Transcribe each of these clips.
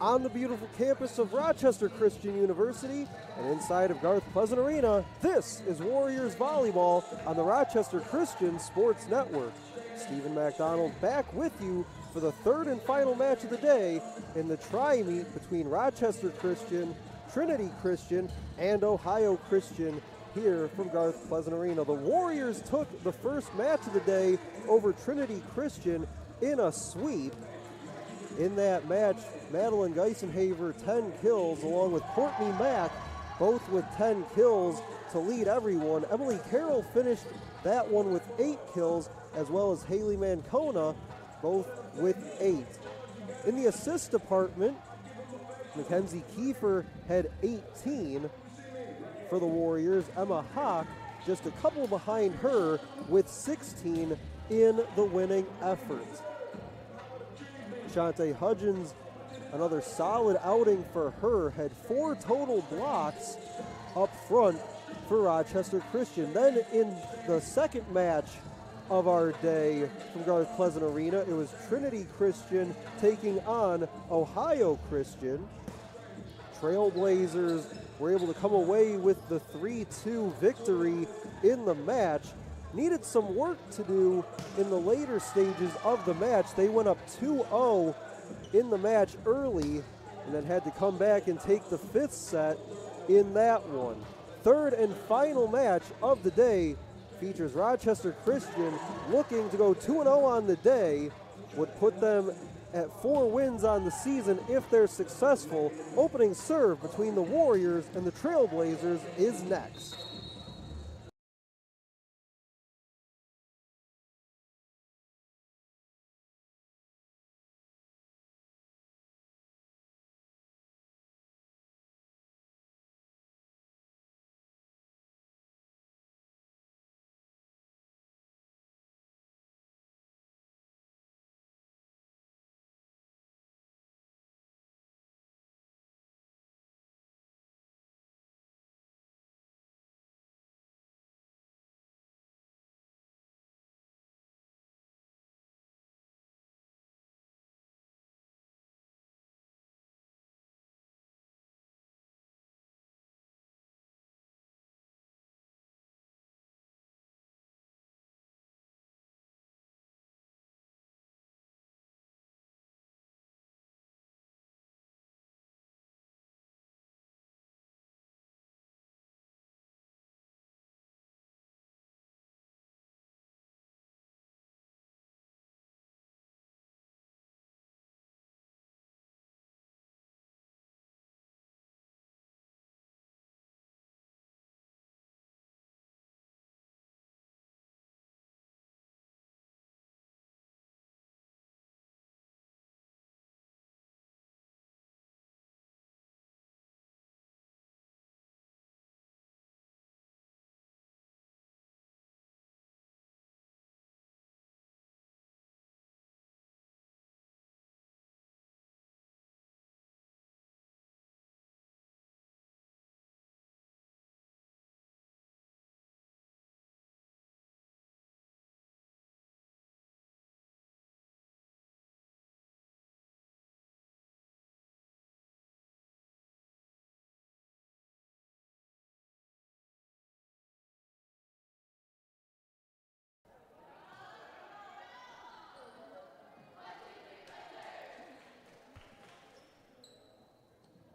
on the beautiful campus of Rochester Christian University and inside of Garth Pleasant Arena. This is Warriors Volleyball on the Rochester Christian Sports Network. Stephen McDonald back with you for the third and final match of the day in the tri-meet between Rochester Christian, Trinity Christian, and Ohio Christian here from Garth Pleasant Arena. The Warriors took the first match of the day over Trinity Christian in a sweep. In that match, Madeline Geisenhaver 10 kills along with Courtney Mack, both with 10 kills to lead everyone. Emily Carroll finished that one with 8 kills, as well as Haley Mancona, both with 8. In the assist department, Mackenzie Kiefer had 18 for the Warriors. Emma Hawk just a couple behind her with 16 in the winning effort. Shante Hudgens, another solid outing for her, had 4 total blocks up front for Rochester Christian. Then in the second match of our day from Garth Pleasant Arena, it was Trinity Christian taking on Ohio Christian. Trailblazers were able to come away with the 3-2 victory in the match. Needed some work to do in the later stages of the match. They went up 2-0 in the match early and then had to come back and take the 5th set in that one. Third and final match of the day features Rochester Christian looking to go 2-0 on the day, would put them at 4 wins on the season if they're successful. Opening serve between the Warriors and the Trailblazers is next.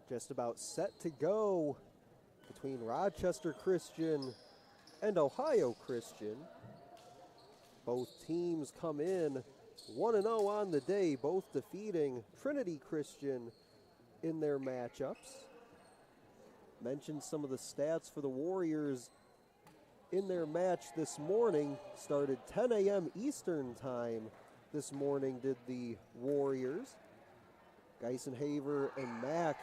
Just about set to go between Rochester Christian and Ohio Christian. Both teams come in 1-0 on the day, both defeating Trinity Christian in their matchups. Mentioned some of the stats for the Warriors in their match this morning. Started 10 a.m. Eastern time this morning, did the Warriors. Geisenhaver and Mack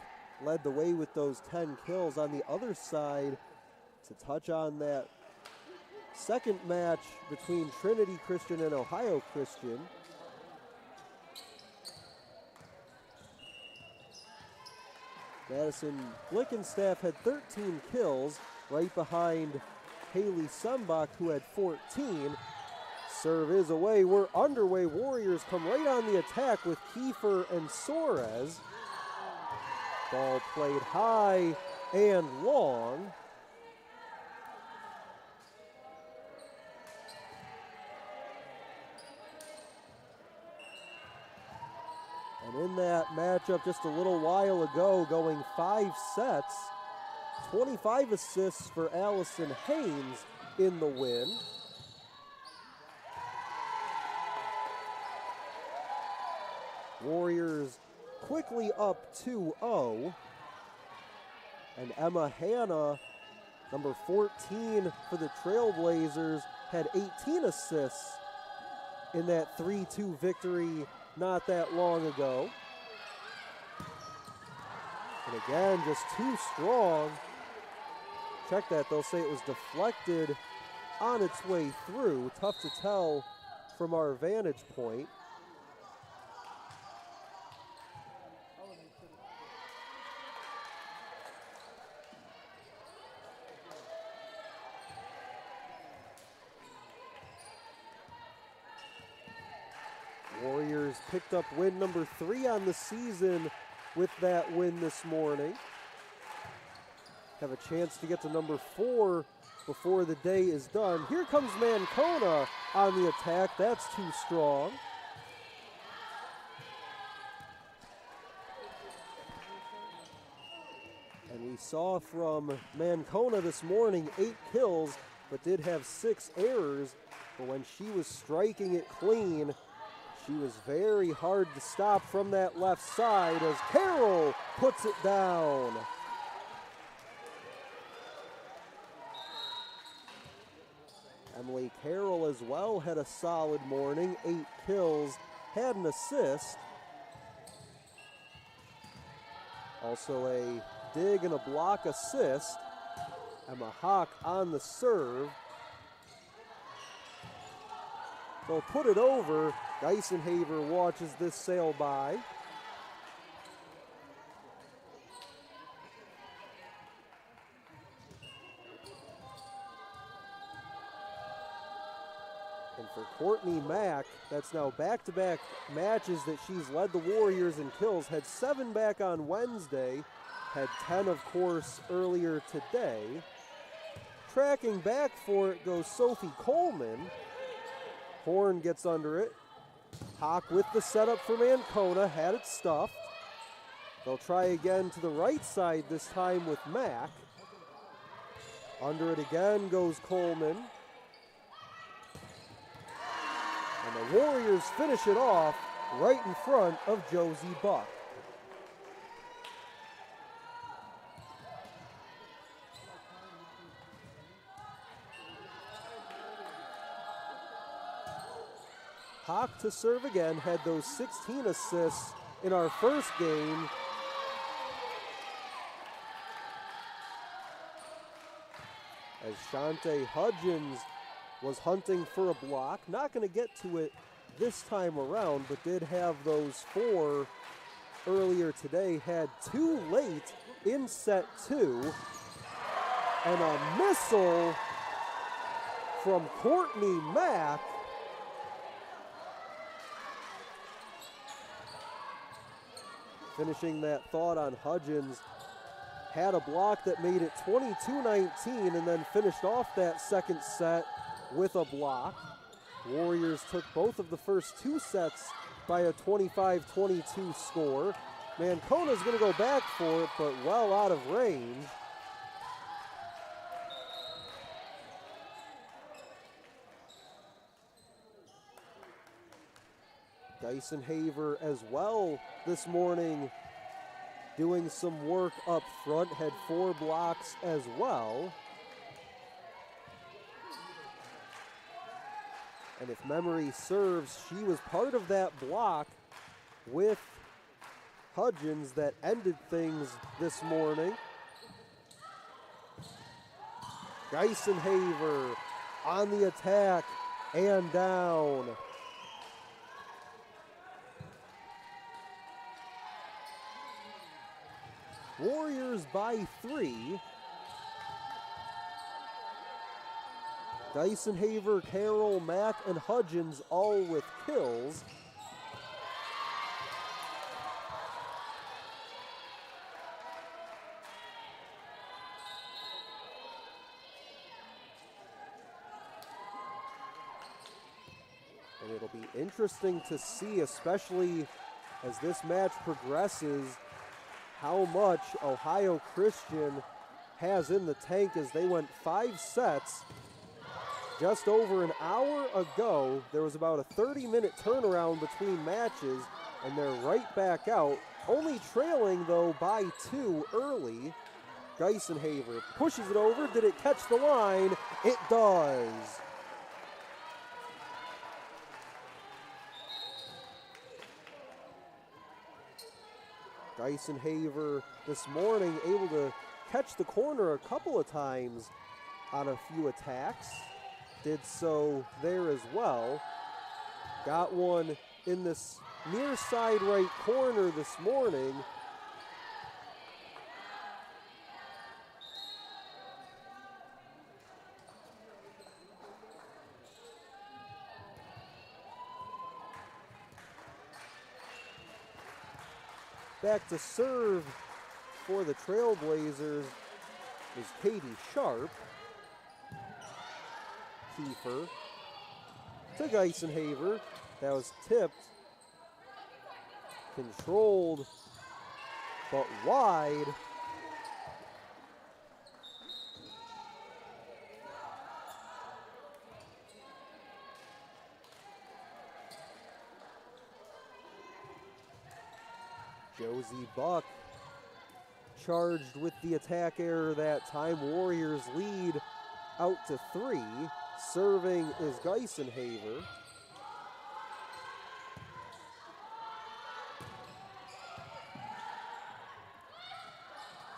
led the way with those 10 kills. On the other side, to touch on that second match between Trinity Christian and Ohio Christian, Madison Blickenstaff had 13 kills, right behind Haley Sembach, who had 14. Serve is away. We're underway. Warriors come right on the attack with Kiefer and Soares. Ball played high and long. And in that matchup just a little while ago, going 5 sets, 25 assists for Allison Haynes in the win. Warriors quickly up 2-0. And Emma Hanna, number 14 for the Trailblazers, had 18 assists in that 3-2 victory not that long ago. And again, just too strong. Check that, they'll say it was deflected on its way through. Tough to tell from our vantage point. Warriors picked up win number 3 on the season with that win this morning. Have a chance to get to number 4 before the day is done. Here comes Mancona on the attack. That's too strong. And we saw from Mancona this morning 8 kills, but did have 6 errors. But when she was striking it clean, she was very hard to stop from that left side as Carroll puts it down. Emily Carroll as well had a solid morning, 8 kills, had an assist. Also a dig and a block assist. Emma Hawk on the serve. They'll put it over. Geisenhaver watches this sail by. And for Courtney Mack, that's now back-to-back matches that she's led the Warriors in kills. Had 7 back on Wednesday, had 10, of course, earlier today. Tracking back for it goes Sophie Coleman. Horn gets under it. Hawk with the setup for Mancona, had it stuffed. They'll try again to the right side, this time with Mack. Under it again goes Coleman. And the Warriors finish it off right in front of Josie Buck. Hawk to serve again, had those 16 assists in our first game. As Shante Hudgens was hunting for a block. Not going to get to it this time around, but did have those 4 earlier today. Had 2 late in set 2. And a missile from Courtney Mack. Finishing that thought on Hudgens. Had a block that made it 22-19 and then finished off that second set with a block. Warriors took both of the first 2 sets by a 25-22 score. Mancona's going to go back for it, but well out of range. Geisenhaver as well this morning doing some work up front, had 4 blocks as well. And if memory serves, she was part of that block with Hudgens that ended things this morning. Geisenhaver on the attack and down. Warriors by 3. Geisenhaver, Carroll, Mack, and Hudgens all with kills. And it'll be interesting to see, especially as this match progresses, how much Ohio Christian has in the tank as they went 5 sets. Just over an hour ago, there was about a 30-minute turnaround between matches, and they're right back out, only trailing, though, by 2 early. Geisenhaver pushes it over. Did it catch the line? It does. Geisenhaver this morning able to catch the corner a couple of times on a few attacks. Did so there as well. Got one in this near side right corner this morning. Back to serve for the Trailblazers is Katie Sharp. Kiefer to Geisenhaver. That was tipped. Controlled, but wide. Josie Buck charged with the attack error that time. Warriors lead out to 3. Serving is Geisenhaver.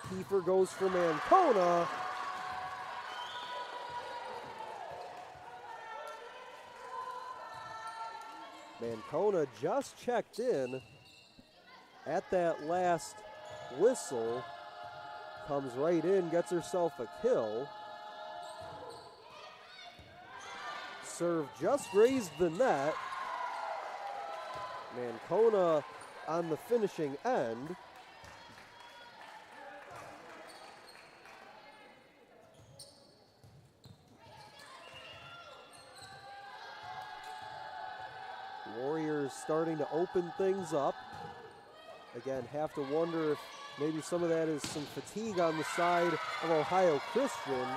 Kiefer goes for Mancona. Mancona just checked in at that last whistle. Comes right in, gets herself a kill. Serve just grazed the net. Mancona on the finishing end. Warriors starting to open things up. Again, have to wonder if maybe some of that is some fatigue on the side of Ohio Christian.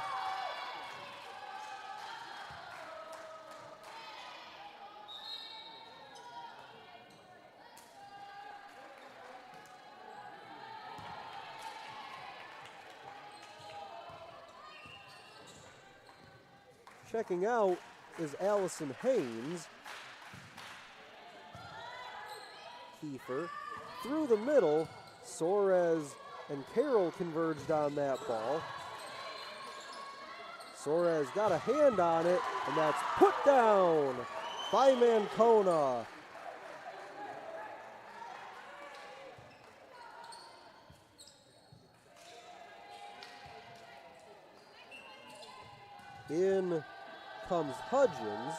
Checking out is Allison Haynes. Kiefer through the middle. Soares and Carroll converged on that ball. Soares got a hand on it, and that's put down by Mancona. In comes Hudgens.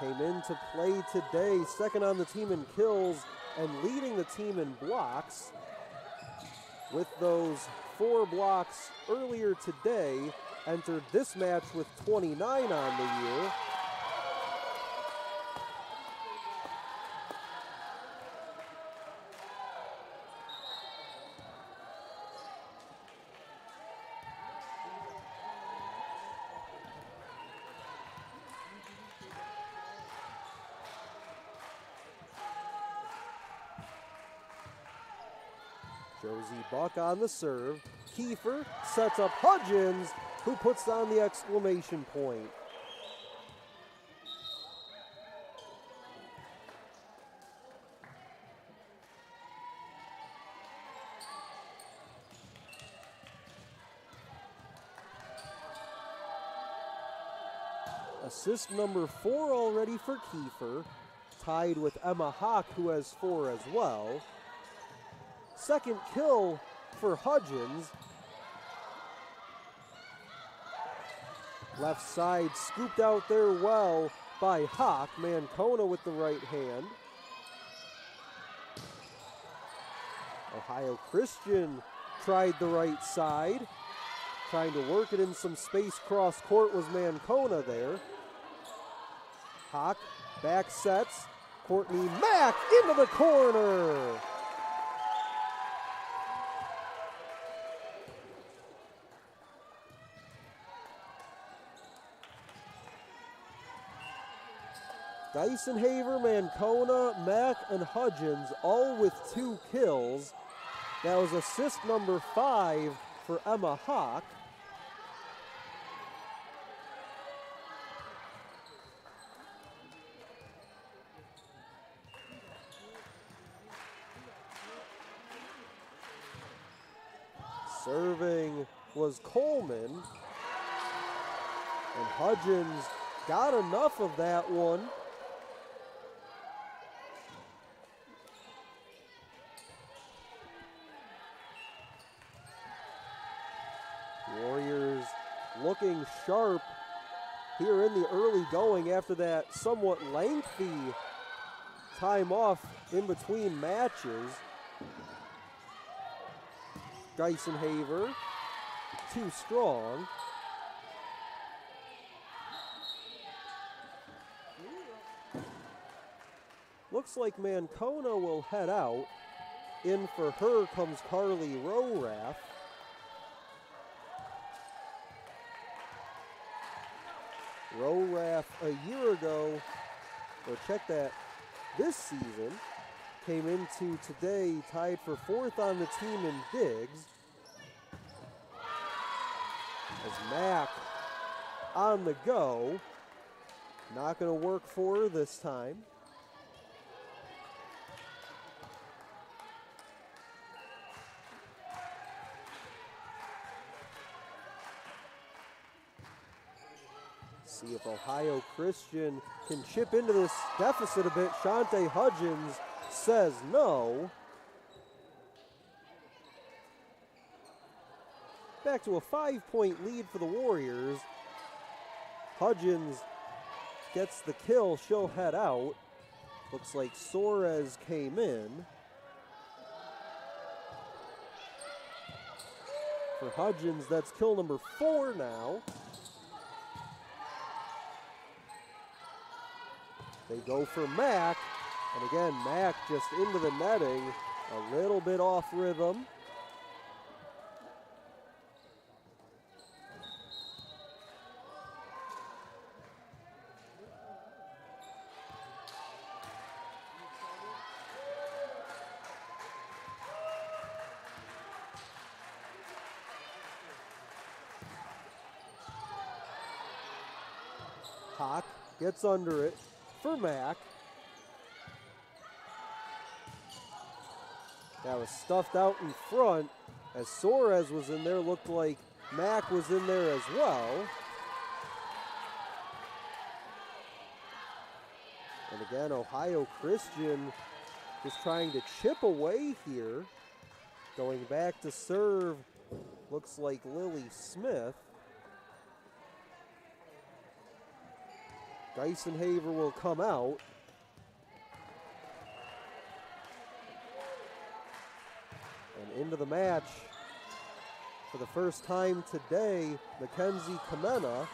Came into play today, second on the team in kills and leading the team in blocks. With those 4 blocks earlier today, entered this match with 29 on the year. Josie Buck on the serve. Kiefer sets up Hudgens, who puts down the exclamation point. Assist number 4 already for Kiefer, tied with Emma Hawk, who has 4 as well. Second kill for Hudgens. Left side scooped out there well by Hawk. Mancona with the right hand. Ohio Christian tried the right side. Trying to work it in some space cross court was Mancona there. Hawk back sets. Courtney Mack into the corner. Dyson Haver, Mancona, Mack, and Hudgens all with 2 kills. That was assist number 5 for Emma Hawk. Serving was Coleman. And Hudgens got enough of that one. Warriors looking sharp here in the early going after that somewhat lengthy time off in between matches. Dyson Haver, too strong. Looks like Mancona will head out. In for her comes Carly Rorath. Rorath a year ago, or check that, this season, came into today tied for 4th on the team in digs. As Mack on the go, not going to work for her this time. See if Ohio Christian can chip into this deficit a bit. Shante Hudgens says no. Back to a 5-point lead for the Warriors. Hudgens gets the kill, she'll head out. Looks like Soares came in. For Hudgens, that's kill number 4 now. They go for Mack, and again, Mack just into the netting, a little bit off rhythm. Hawk gets under it for Mack. That was stuffed out in front. As Soares was in there, looked like Mack was in there as well. And again, Ohio Christian just trying to chip away here. Going back to serve, looks like Lily Smith. Dyson Haver will come out. And into the match for the first time today, Mackenzie Kamena,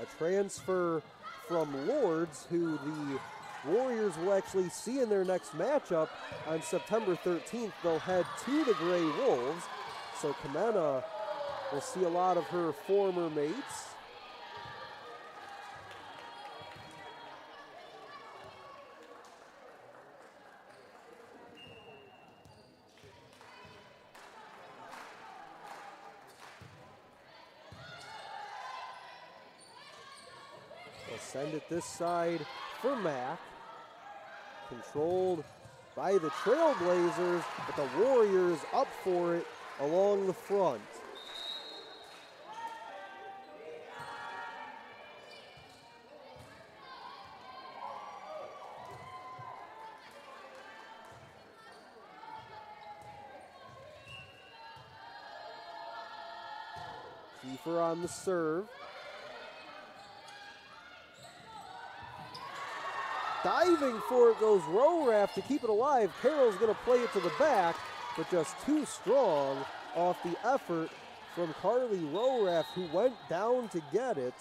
a transfer from Lourdes, who the Warriors will actually see in their next matchup on September 13th. They'll head to the Gray Wolves. So Kamena will see a lot of her former mates. Send it this side for Mack. Controlled by the Trailblazers, but the Warriors up for it along the front. Kiefer on the serve. Diving for it goes Rorath to keep it alive. Carroll's going to play it to the back, but just too strong off the effort from Carly Rorath, who went down to get it.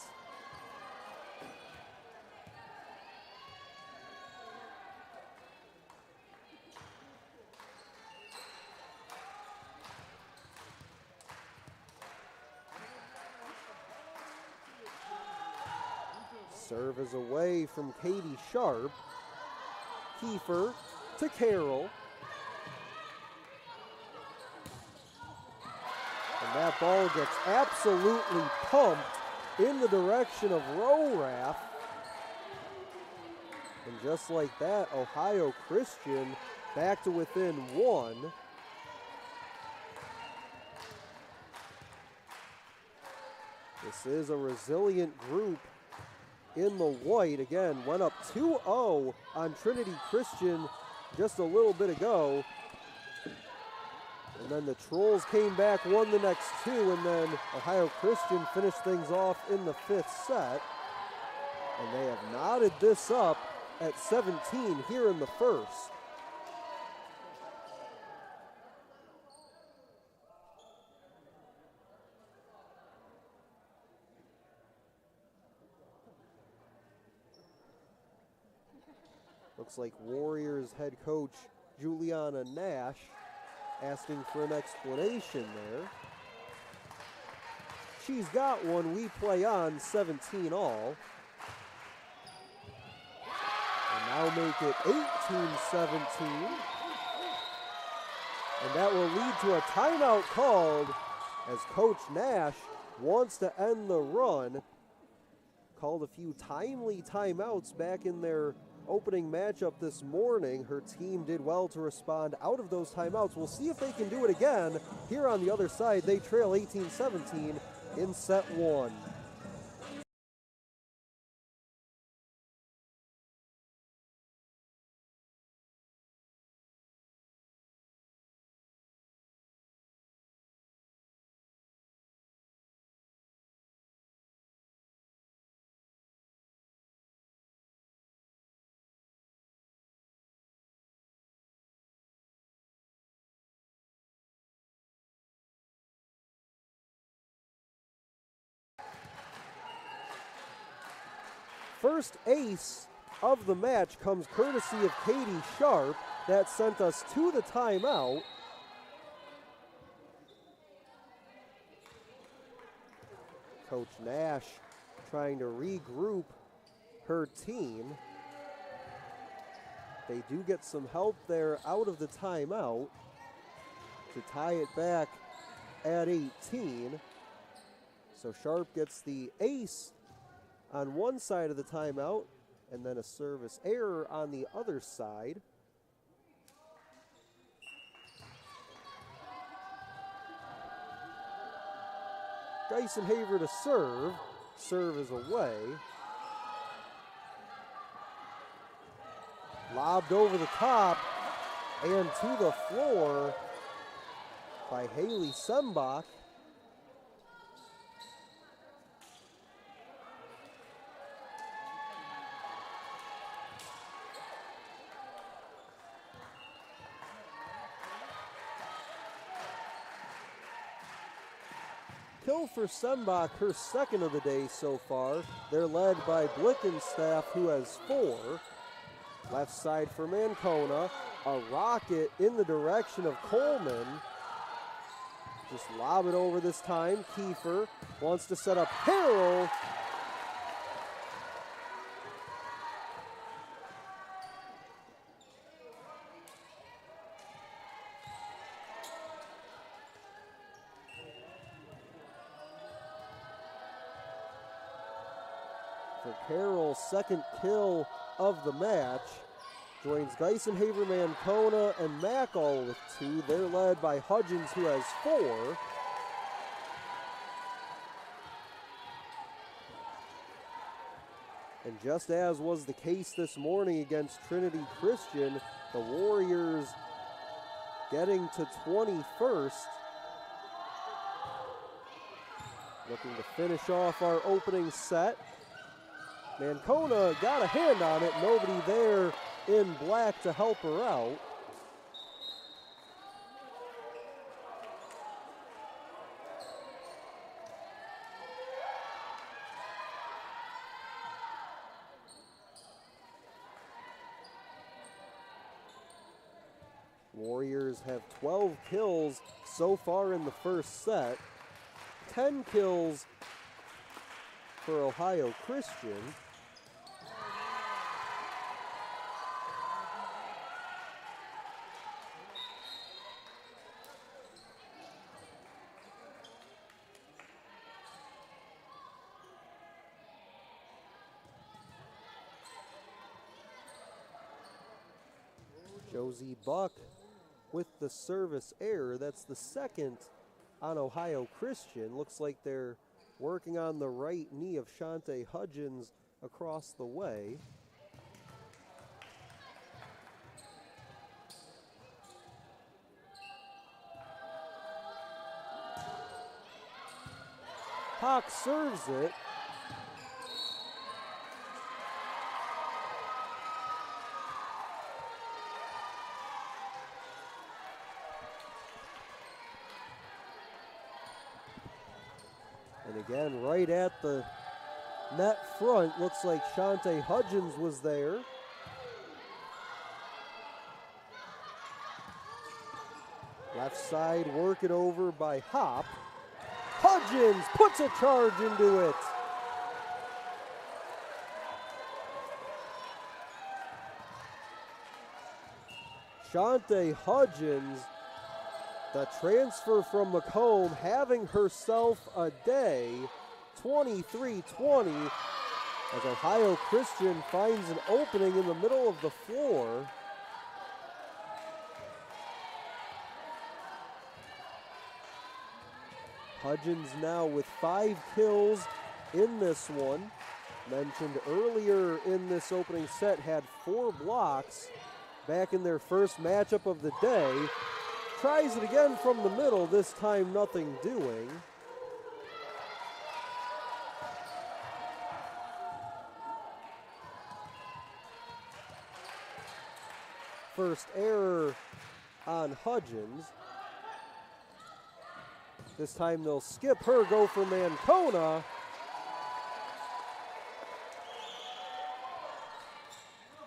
Serve is away from Katie Sharp. Kiefer to Carroll. And that ball gets absolutely pumped in the direction of Rorath. And just like that, Ohio Christian back to within one. This is a resilient group in the white. Again, went up 2-0 on Trinity Christian just a little bit ago. And then the Trolls came back, won the next two, and then Ohio Christian finished things off in the fifth set. And they have knotted this up at 17 here in the first. Looks like Warriors head coach Juliana Nash asking for an explanation there. She's got one. We play on 17 all. And now make it 18-17. And that will lead to a timeout called as Coach Nash wants to end the run. Called a few timely timeouts back in their opening matchup this morning. Her team did well to respond out of those timeouts. We'll see if they can do it again. Here on the other side, they trail 18-17 in set one. First ace of the match comes courtesy of Katie Sharp. That sent us to the timeout. Coach Nash trying to regroup her team. They do get some help there out of the timeout to tie it back at 18. So Sharp gets the ace on one side of the timeout, and then a service error on the other side. Geisenhaver to serve. Serve is away. Lobbed over the top and to the floor by Haley Sembach. Kill for Sembach, her second of the day so far. They're led by Blickenstaff, who has 4. Left side for Mancona. A rocket in the direction of Coleman. Just lob it over this time. Kiefer wants to set up Harrell. Carroll's second kill of the match. Joins Geisenhaver, Mancona, and Mackall with 2. They're led by Hudgens, who has 4. And just as was the case this morning against Trinity Christian, the Warriors getting to 21st. Looking to finish off our opening set. Mancona got a hand on it, nobody there in black to help her out. Warriors have 12 kills so far in the first set, 10 kills for Ohio Christian. Josie Buck with the service error. That's the second on Ohio Christian. Looks like they're working on the right knee of Shante Hudgens across the way. Hawk serves it. And again, right at the net front, looks like Shante Hudgens was there. Left side, work it over by Hop. Hudgens puts a charge into it. Shante Hudgens, the transfer from Macomb, having herself a day, 23-20, as Ohio Christian finds an opening in the middle of the floor. Hudgens now with 5 kills in this one. Mentioned earlier in this opening set, had 4 blocks back in their first matchup of the day. Tries it again from the middle, this time nothing doing. First error on Hudgens. This time they'll skip her, go for Mancona.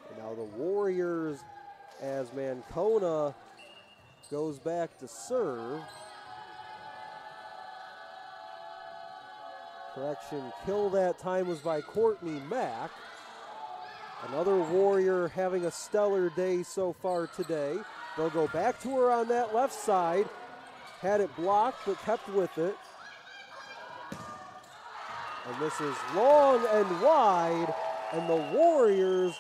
And now the Warriors, as Mancona goes back to serve. Correction, kill that time was by Courtney Mack. Another Warrior having a stellar day so far today. They'll go back to her on that left side. Had it blocked, but kept with it. And this is long and wide, and the Warriors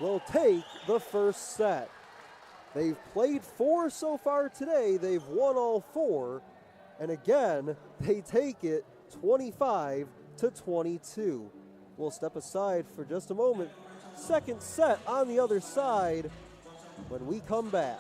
will take the first set. They've played 4 so far today. They've won all 4. And again, they take it 25-22. We'll step aside for just a moment. Second set on the other side when we come back.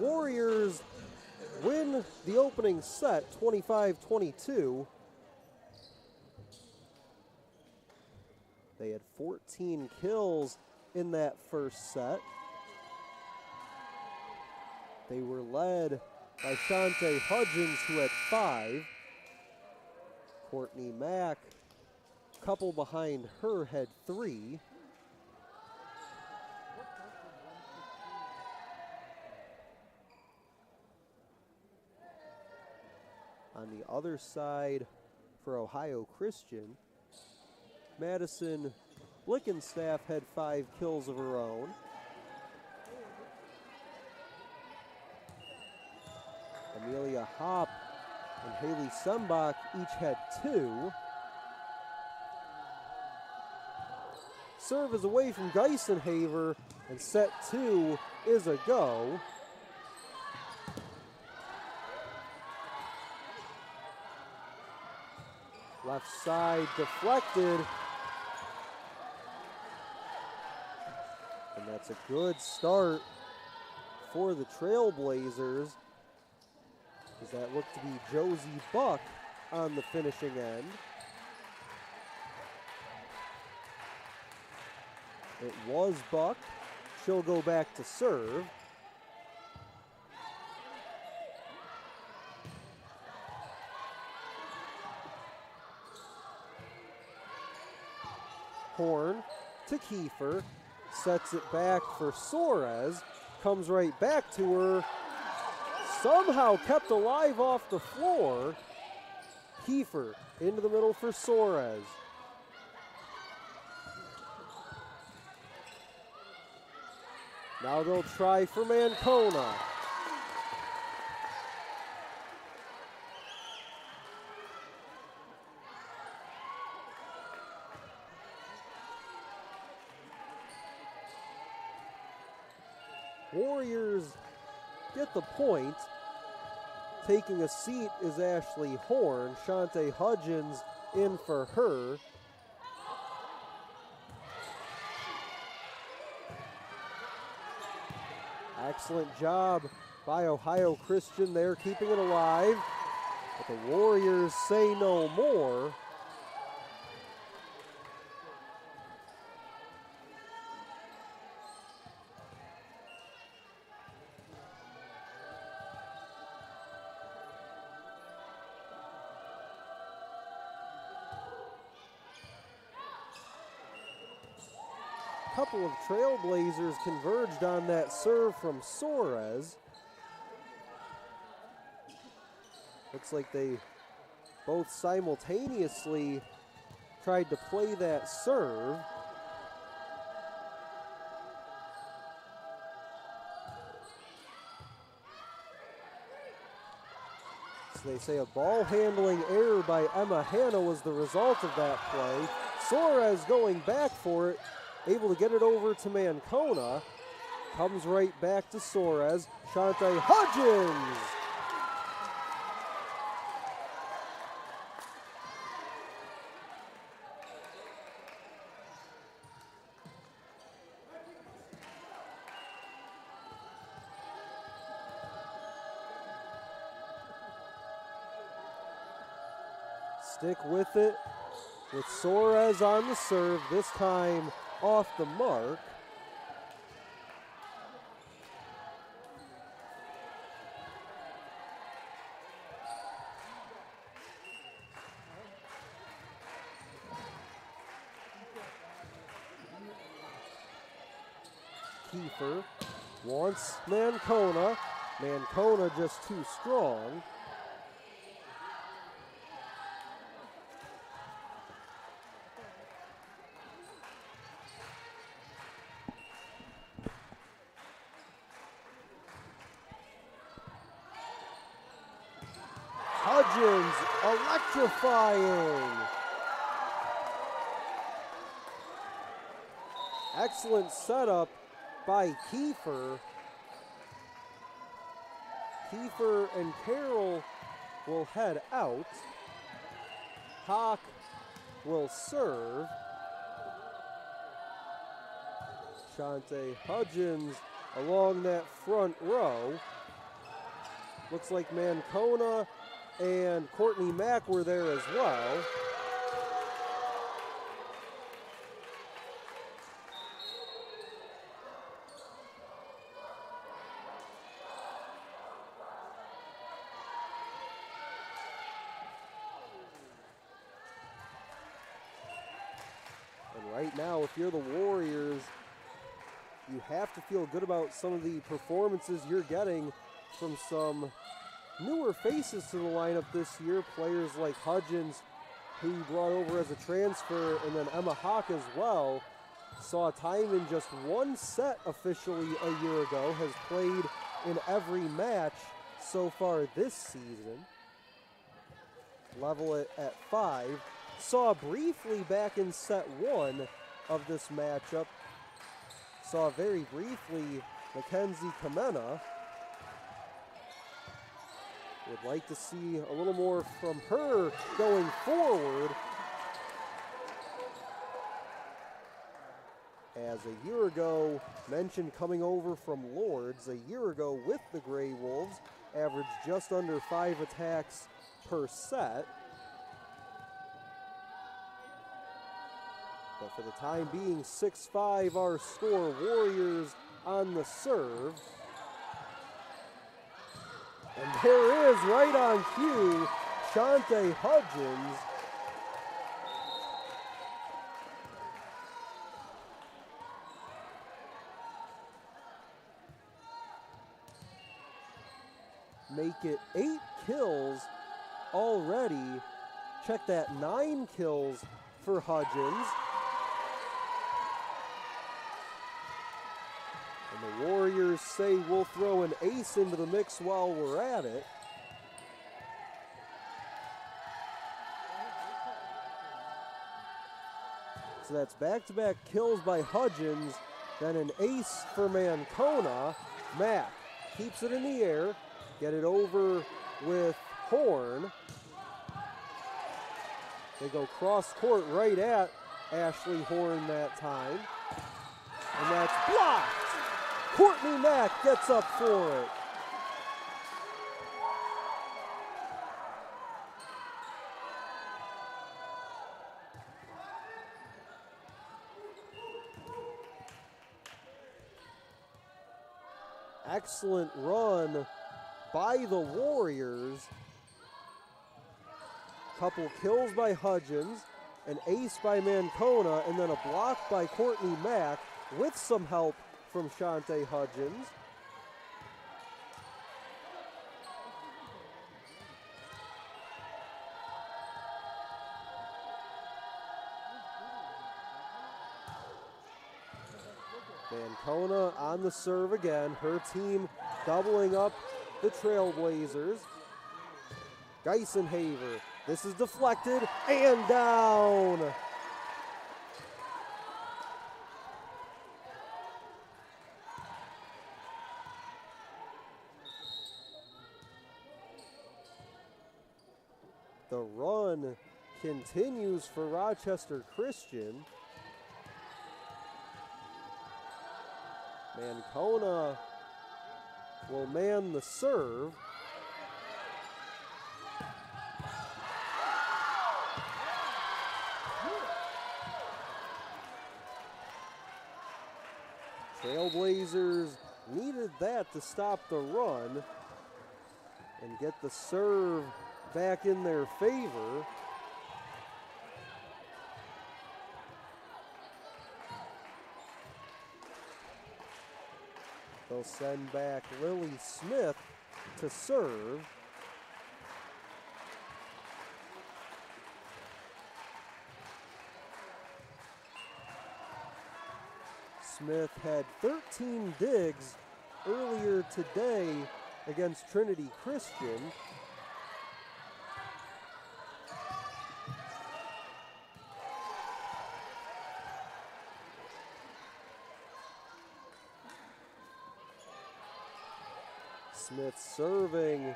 Warriors win the opening set 25-22. They had 14 kills in that first set. They were led by Shante Hudgens, who had 5. Courtney Mack, couple behind her, had 3. On the other side for Ohio Christian, Madison Blickenstaff had 5 kills of her own. Amelia Hopp and Haley Sembach each had 2. Serve is away from Geisenhaver, and set 2 is a go. Left side deflected. And that's a good start for the Trailblazers, as that looked to be Josie Buck on the finishing end. It was Buck. She'll go back to serve. Horn to Kiefer, sets it back for Soares, comes right back to her, somehow kept alive off the floor. Kiefer into the middle for Soares. Now they'll try for Mancona. Warriors get the point. Taking a seat is Ashley Horn. Shante Hudgens in for her. Excellent job by Ohio Christian there, keeping it alive. But the Warriors say no more. Couple of Trailblazers converged on that serve from Soares. Looks like they both simultaneously tried to play that serve. So they say a ball handling error by Emma Hanna was the result of that play. Soares going back for it, able to get it over to Mancona. Comes right back to Soares. Shante Hudgens. Stick with it with Soares on the serve, this time off the mark. Kiefer wants Mancona. Mancona just too strong. Hudgens electrifying. Excellent setup by Kiefer. Kiefer and Carroll will head out. Hawk will serve. Shante Hudgens along that front row. Looks like Mancona and Courtney Mack were there as well. And right now, if you're the Warriors, you have to feel good about some of the performances you're getting from some newer faces to the lineup this year. Players like Hudgens, who you brought over as a transfer, and then Emma Hawk as well. Saw time in just one set officially a year ago, has played in every match so far this season. Level it at 5. Saw briefly back in set 1 of this matchup. Saw very briefly Mackenzie Kamena. Would like to see a little more from her going forward, as a year ago, mentioned coming over from Lords, a year ago with the Grey Wolves, averaged just under 5 attacks per set. But for the time being, 6-5 our score. Warriors on the serve. And there is, right on cue, Shante Hudgens. Make it 8 kills already. Check that, 9 kills for Hudgens. And the Warriors say we'll throw an ace into the mix while we're at it. So that's back-to-back kills by Hudgens, then an ace for Mancona. Mack keeps it in the air, get it over with Horn. They go cross court right at Ashley Horn that time. And that's blocked. Courtney Mack gets up for it. Excellent run by the Warriors. Couple kills by Hudgens, an ace by Mancona, and then a block by Courtney Mack with some help from Shante Hudgens. Mancona on the serve again. Her team doubling up the Trailblazers. Geisenhaver. This is deflected and down. The run continues for Rochester Christian. Mancona will man the serve. Trailblazers needed that to stop the run and get the serve back in their favor. They'll send back Lily Smith to serve. Smith had 13 digs earlier today against Trinity Christian. Smith's serving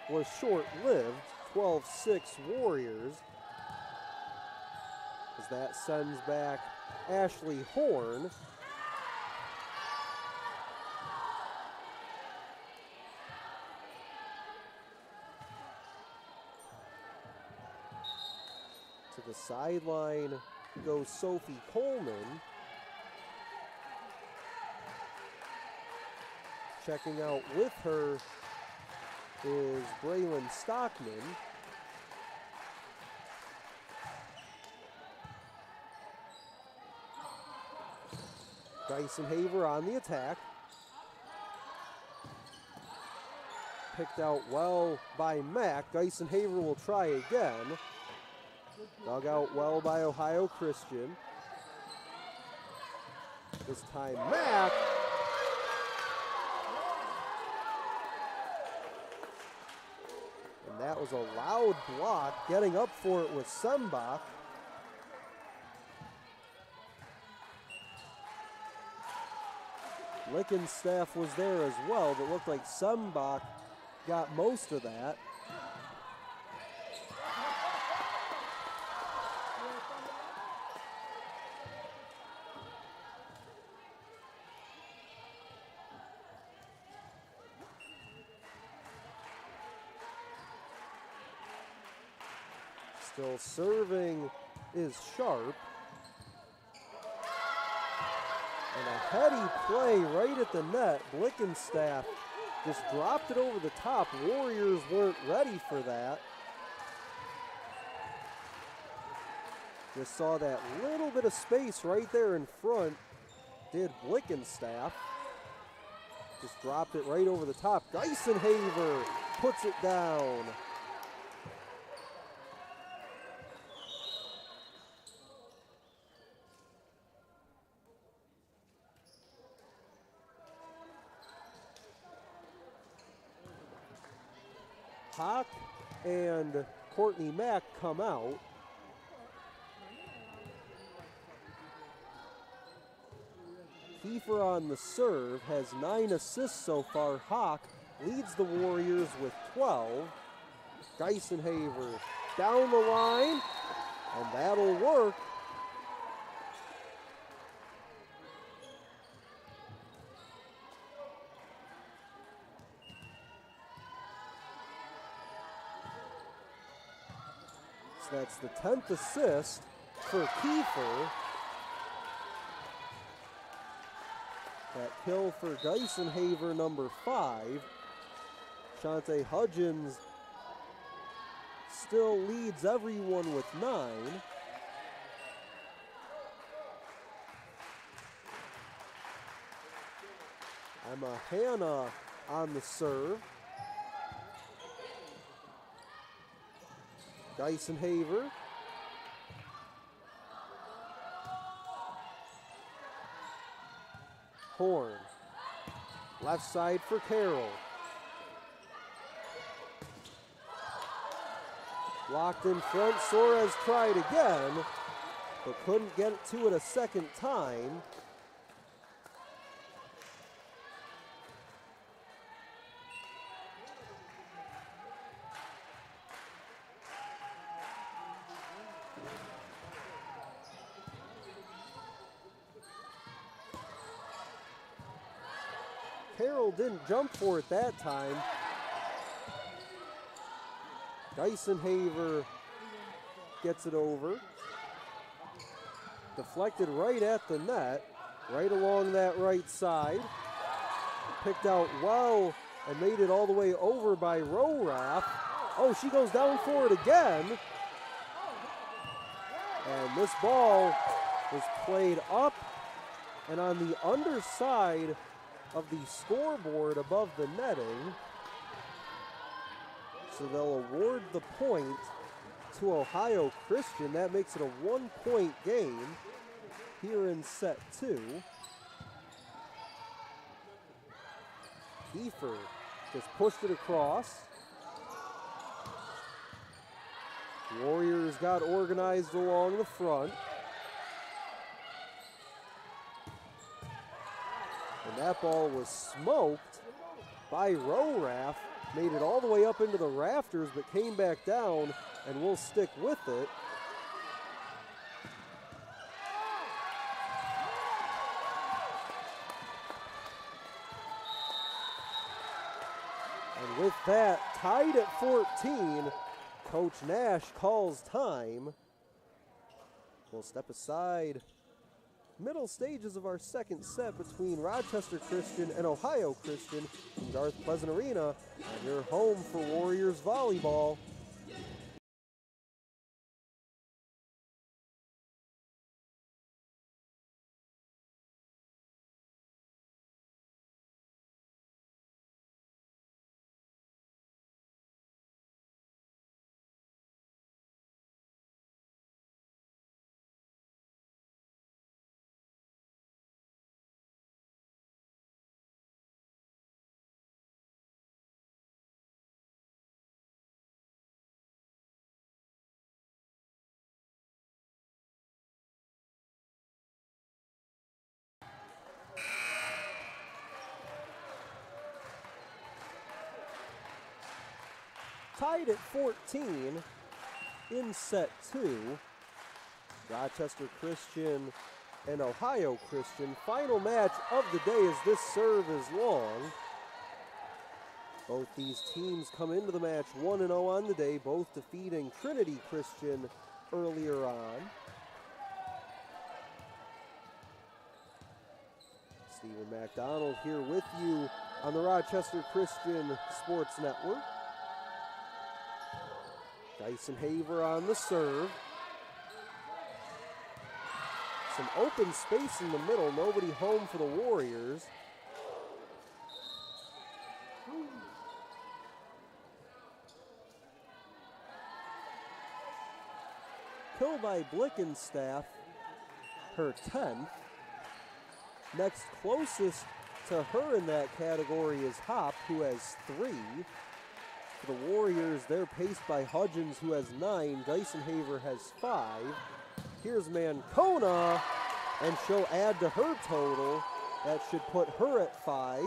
was short-lived, 12-6 Warriors, as that sends back Ashley Horn. sideline goes Sophie Coleman. Checking out with her is Braylon Stockman. Dyson Haver on the attack. Picked out well by Mack. Dyson Haver will try again. Dug out well by Ohio Christian. This time Mack. And that was a loud block. Getting up for it was Sembach. Lickenstaff was there as well, but looked like Sembach got most of that. Still serving is Sharp. And a heady play right at the net. Blickenstaff just dropped it over the top. Warriors weren't ready for that. Just saw that little bit of space right there in front. Did Blickenstaff. Just dropped it right over the top. Dyson Haver puts it down. Hawk and Courtney Mack come out. Kiefer on the serve has 9 assists so far. Hawk leads the Warriors with 12. Dyson Haver down the line, and that'll work. So that's the 10th assist for Kiefer. That kill for Dyson Haver, number 5. Shante Hudgens still leads everyone with 9. Emma Hanna on the serve. Dyson Haver. Horn. Left side for Carroll. Blocked in front. Suarez tried again, but couldn't get it to it a second time. Carroll didn't jump for it that time. Dyson Haver gets it over. Deflected right at the net, right along that right side. Picked out well and made it all the way over by Rorath. Oh, she goes down for it again. And this ball was played up and on the underside of the scoreboard above the netting. So they'll award the point to Ohio Christian. That makes it a 1-point game here in set 2. Kiefer just pushed it across. Warriors got organized along the front. And that ball was smoked by Rorath. Made it all the way up into the rafters, but came back down, and will stick with it. And with that, tied at 14, Coach Nash calls time. We'll step aside. Middle stages of our second set between Rochester Christian and Ohio Christian from Garth Pleasant Arena, and your home for Warriors volleyball. Tied at 14 in set 2. Rochester Christian and Ohio Christian. Final match of the day as this serve is long. Both these teams come into the match 1-0 on the day, both defeating Trinity Christian earlier on. Stephen McDonald here with you on the Rochester Christian Sports Network. Dyson Haver on the serve. Some open space in the middle, nobody home for the Warriors. Kill by Blickenstaff, her 10th. Next closest to her in that category is Hop, who has 3. For the Warriors, they're paced by Hudgens, who has 9. Dyson Haver has 5. Here's Mancona, and she'll add to her total. That should put her at 5.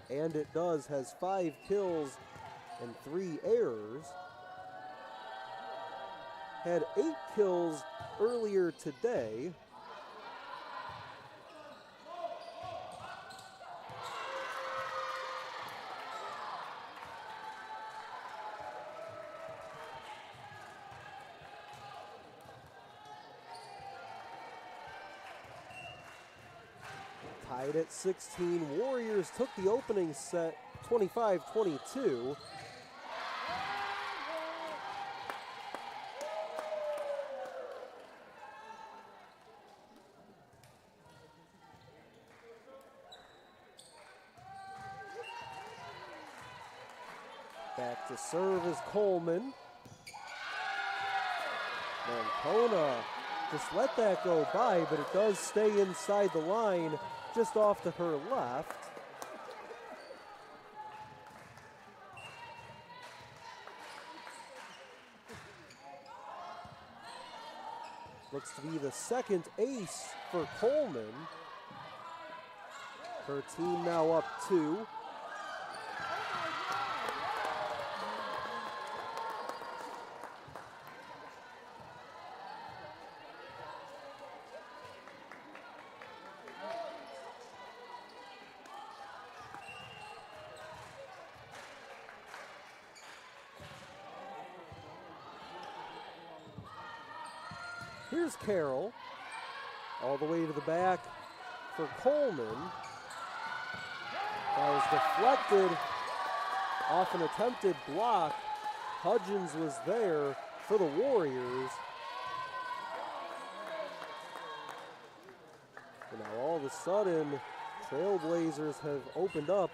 And it does, has 5 kills and 3 errors. Had 8 kills earlier today. Tied at 16, Warriors took the opening set 25-22. Back to serve is Coleman. Mancona just let that go by, but it does stay inside the line, just off to her left. Looks to be the second ace for Coleman. Her team now up 2. Here's Carroll, all the way to the back for Coleman. That was deflected off an attempted block. Hudgens was there for the Warriors. And now all of a sudden, Trailblazers have opened up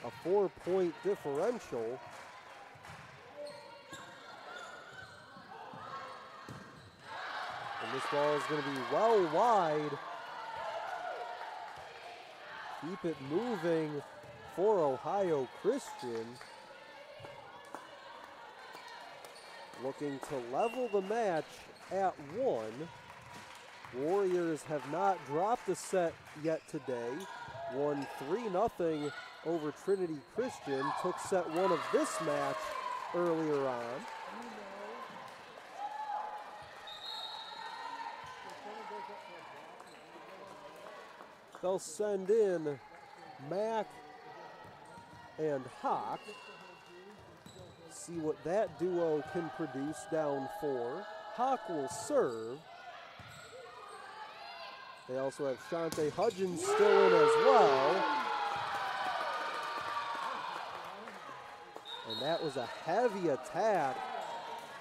a 4-point differential. And this ball is going to be well wide. Keep it moving for Ohio Christian. Looking to level the match at 1. Warriors have not dropped a set yet today. Won 3-0 over Trinity Christian. Took set 1 of this match earlier on. They'll send in Mack and Hawk. see what that duo can produce down 4. Hawk will serve. They also have Shante Hudgens still in as well. And that was a heavy attack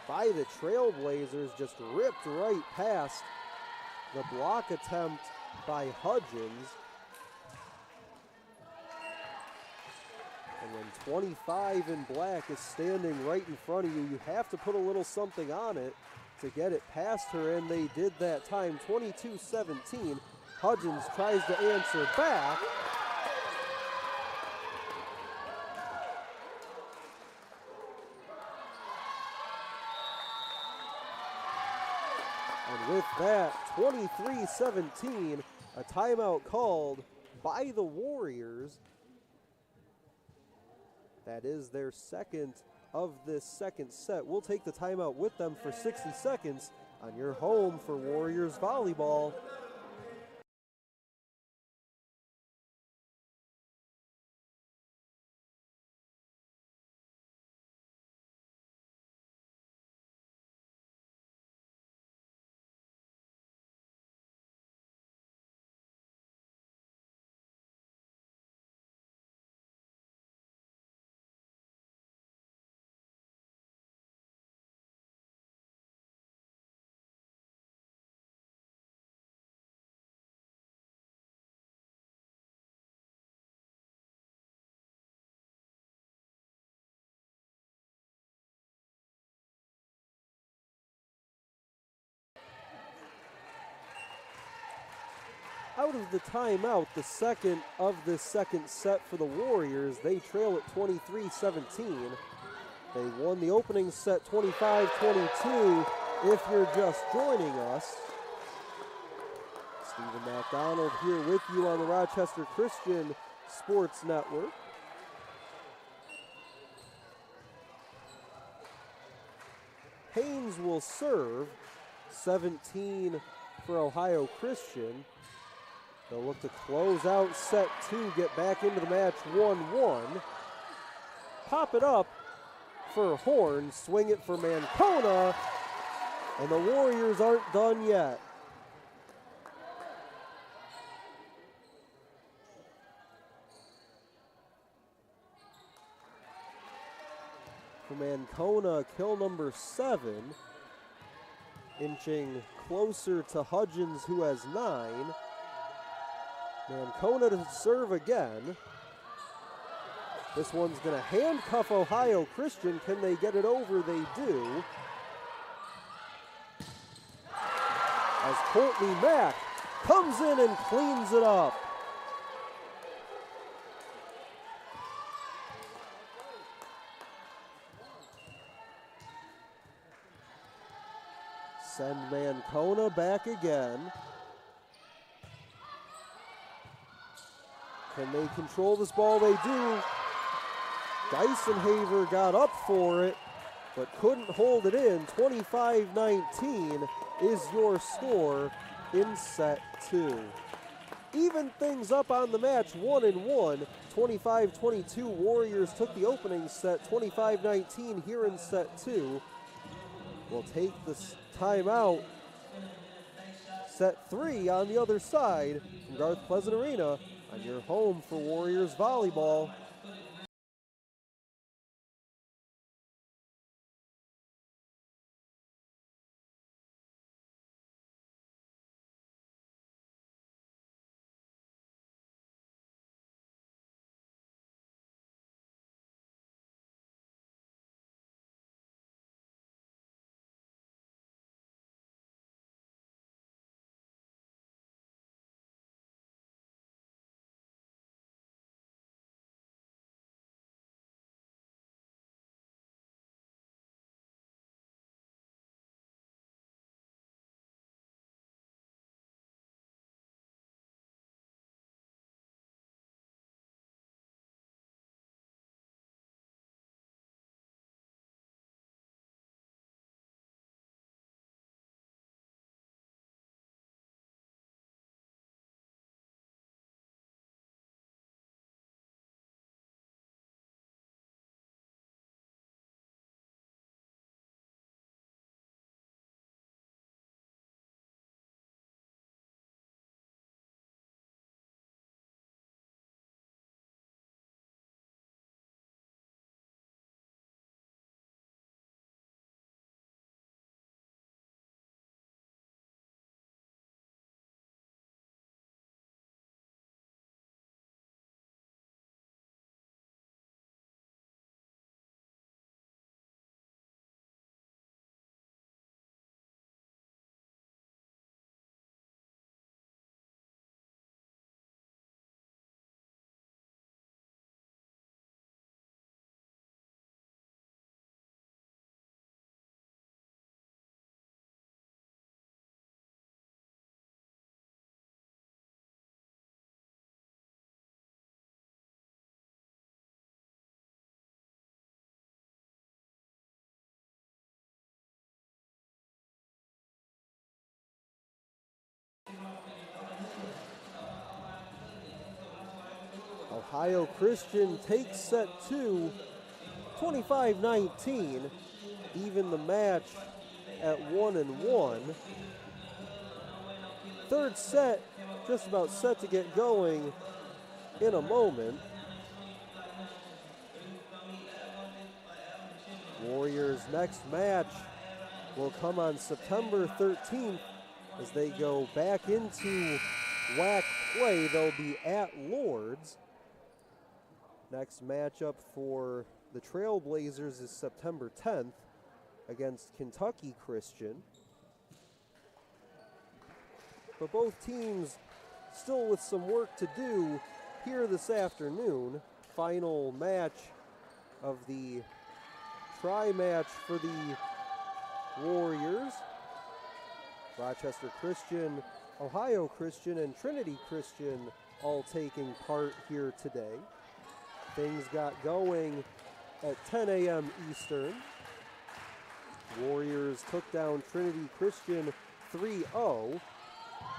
by the Trailblazers, just ripped right past the block attempt by Hudgens. And when 25 in black is standing right in front of you, you have to put a little something on it to get it past her, and they did that time. 22-17. Hudgens tries to answer back. And with that, 23-17, a timeout called by the Warriors. That is their second of this second set. We'll take the timeout with them for 60 seconds on your home for Warriors volleyball. Out of the timeout, the second of this second set for the Warriors. They trail at 23-17. They won the opening set 25-22 if you're just joining us. Stephen McDonald here with you on the Rochester Christian Sports Network. Haynes will serve, 17 for Ohio Christian. They'll look to close out set 2, get back into the match 1-1. Pop it up for Horn, swing it for Mancona, and the Warriors aren't done yet. For Mancona, kill number 7, inching closer to Hudgens, who has 9. Mancona to serve again. This one's going to handcuff Ohio Christian. Can they get it over? They do. As Courtney Mack comes in and cleans it up. Send Mancona back again. Can they control this ball? They do. Geisenhaver got up for it, but couldn't hold it in. 25-19 is your score in set 2. Even things up on the match, 1-1. 25-22, Warriors took the opening set. 25-19 here in set 2. We'll take this timeout. Set 3 on the other side from Garth Pleasant Arena on your home for Warriors volleyball. Ohio Christian takes set 2, 25-19, even the match at 1-1. Third set just about set to get going in a moment. Warriors' next match will come on September 13th as they go back into WAC play. They'll be at Lords. Next matchup for the Trailblazers is September 10th against Kentucky Christian. But both teams still with some work to do here this afternoon. Final match of the tri-match for the Warriors. Rochester Christian, Ohio Christian, and Trinity Christian all taking part here today. Things got going at 10 a.m. Eastern. Warriors took down Trinity Christian 3-0.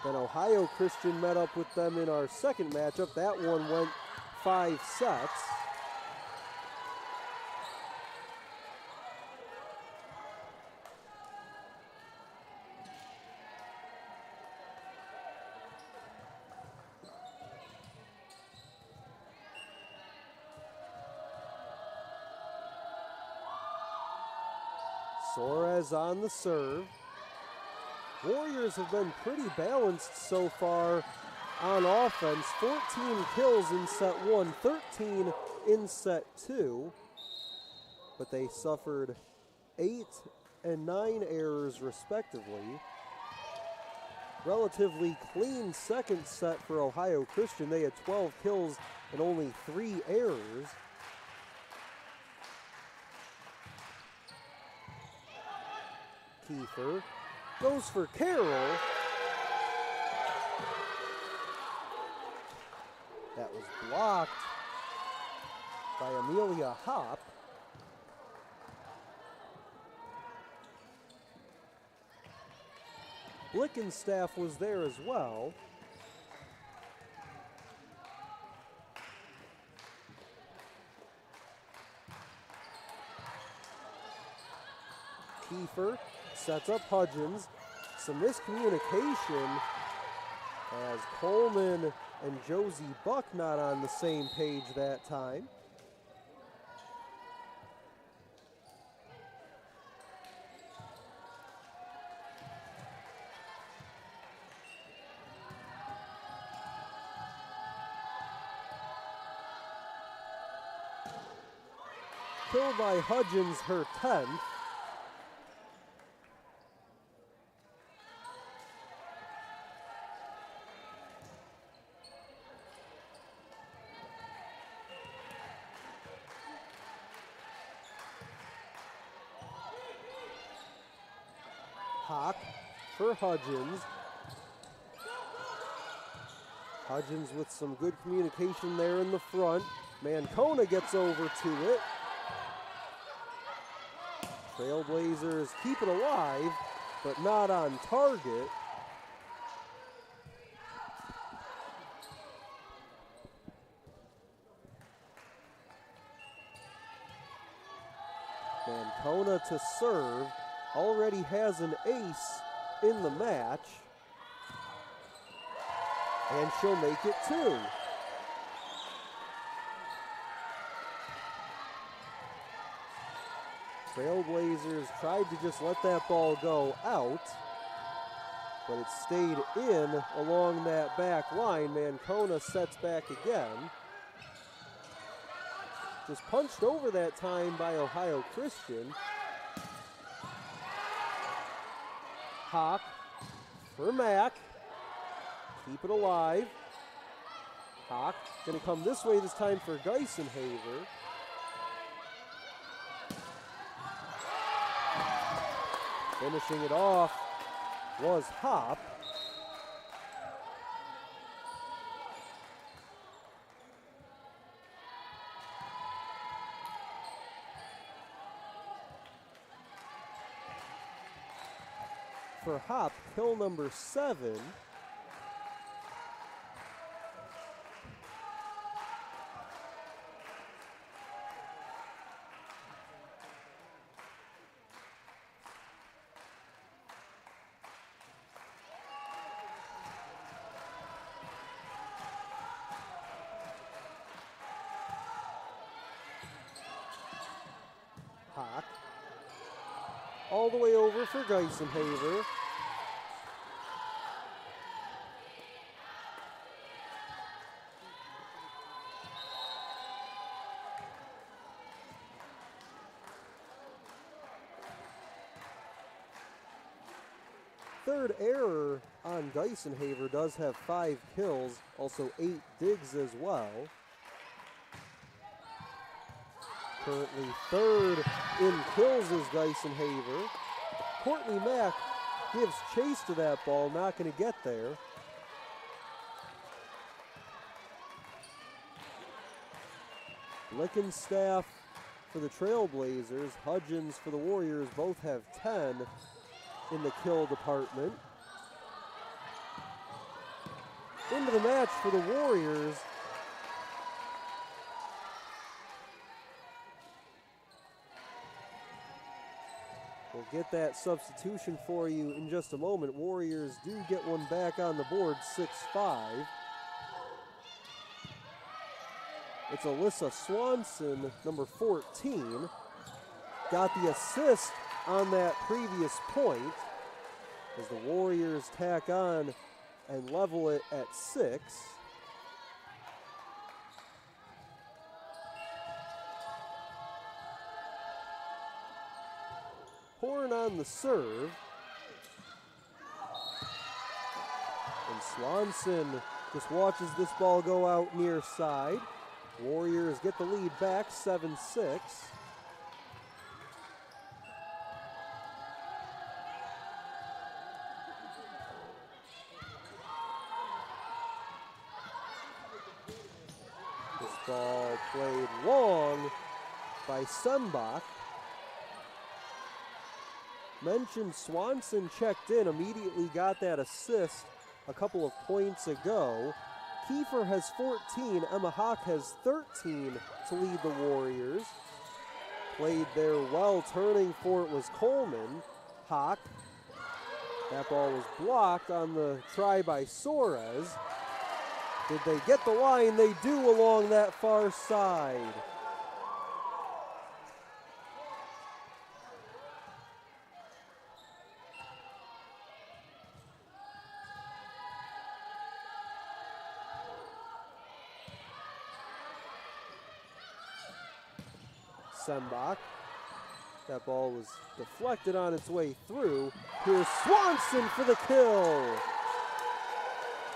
Then Ohio Christian met up with them in our second matchup. That one went 5 sets. Suarez on the serve. Warriors have been pretty balanced so far on offense. 14 kills in set 1, 13 in set 2. But they suffered 8 and 9 errors respectively. Relatively clean second set for Ohio Christian. They had 12 kills and only 3 errors. Kiefer goes for Carroll. That was blocked by Amelia Hopp. Blickenstaff was there as well. Kiefer sets up Hudgens. Some miscommunication as Coleman and Josie Buck not on the same page that time. Kill by Hudgens, her 10th. Hawk for Hudgens. Hudgens with some good communication there in the front. Mancona gets over to it. Trailblazers keep it alive, but not on target. Mancona to serve. Already has an ace in the match. And she'll make it 2. Trailblazers tried to just let that ball go out, but it stayed in along that back line. Mancona sets back again. Just punched over that time by Ohio Christian. Hawk for Mack. Keep it alive. Hawk gonna come this way this time for Geisenhaver. Finishing it off was Hop. For Hop, kill number 7. Hawk. All the way over for Geisenhaver. Third error on Geisenhaver, does have 5 kills, also 8 digs as well. Currently third in kills is Geisenhaver. Courtney Mack gives chase to that ball, not going to get there. Lickenstaff for the Trailblazers, Hudgens for the Warriors, both have 10 in the kill department. Into the match for the Warriors. We'll get that substitution for you in just a moment. Warriors do get one back on the board, 6-5. It's Alyssa Swanson, number 14. Got the assist on that previous point as the Warriors tack on and level it at 6. Horn on the serve. And Swanson just watches this ball go out near side. Warriors get the lead back, 7-6. This ball played long by Sembach. Mentioned Swanson checked in, immediately got that assist a couple of points ago. Kiefer has 14, Emma Hawk has 13 to lead the Warriors. Played there well, turning for it was Coleman. Hawk, that ball was blocked on the try by Soares. Did they get the line? They do along that far side. Sembach. That ball was deflected on its way through. Here's Swanson for the kill.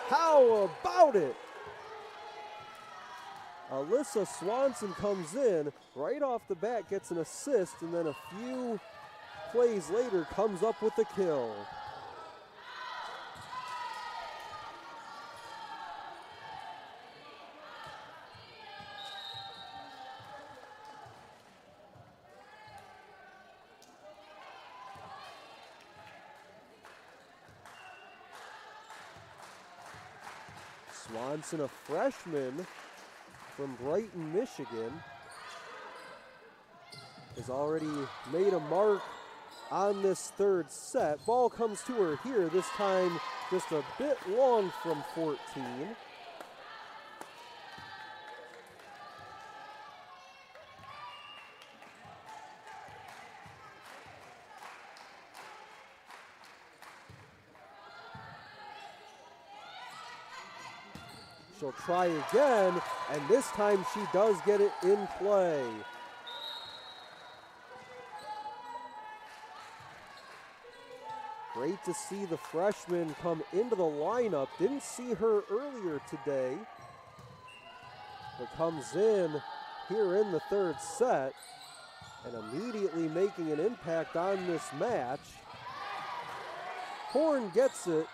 How about it? Alyssa Swanson comes in, right off the bat gets an assist, and then a few plays later comes up with the kill. Swanson, a freshman from Brighton, Michigan, has already made a mark on this third set. Ball comes to her here, this time just a bit long from 14. She'll try again, and this time she does get it in play. Great to see the freshman come into the lineup. Didn't see her earlier today, but comes in here in the third set and immediately making an impact on this match. Horn gets it.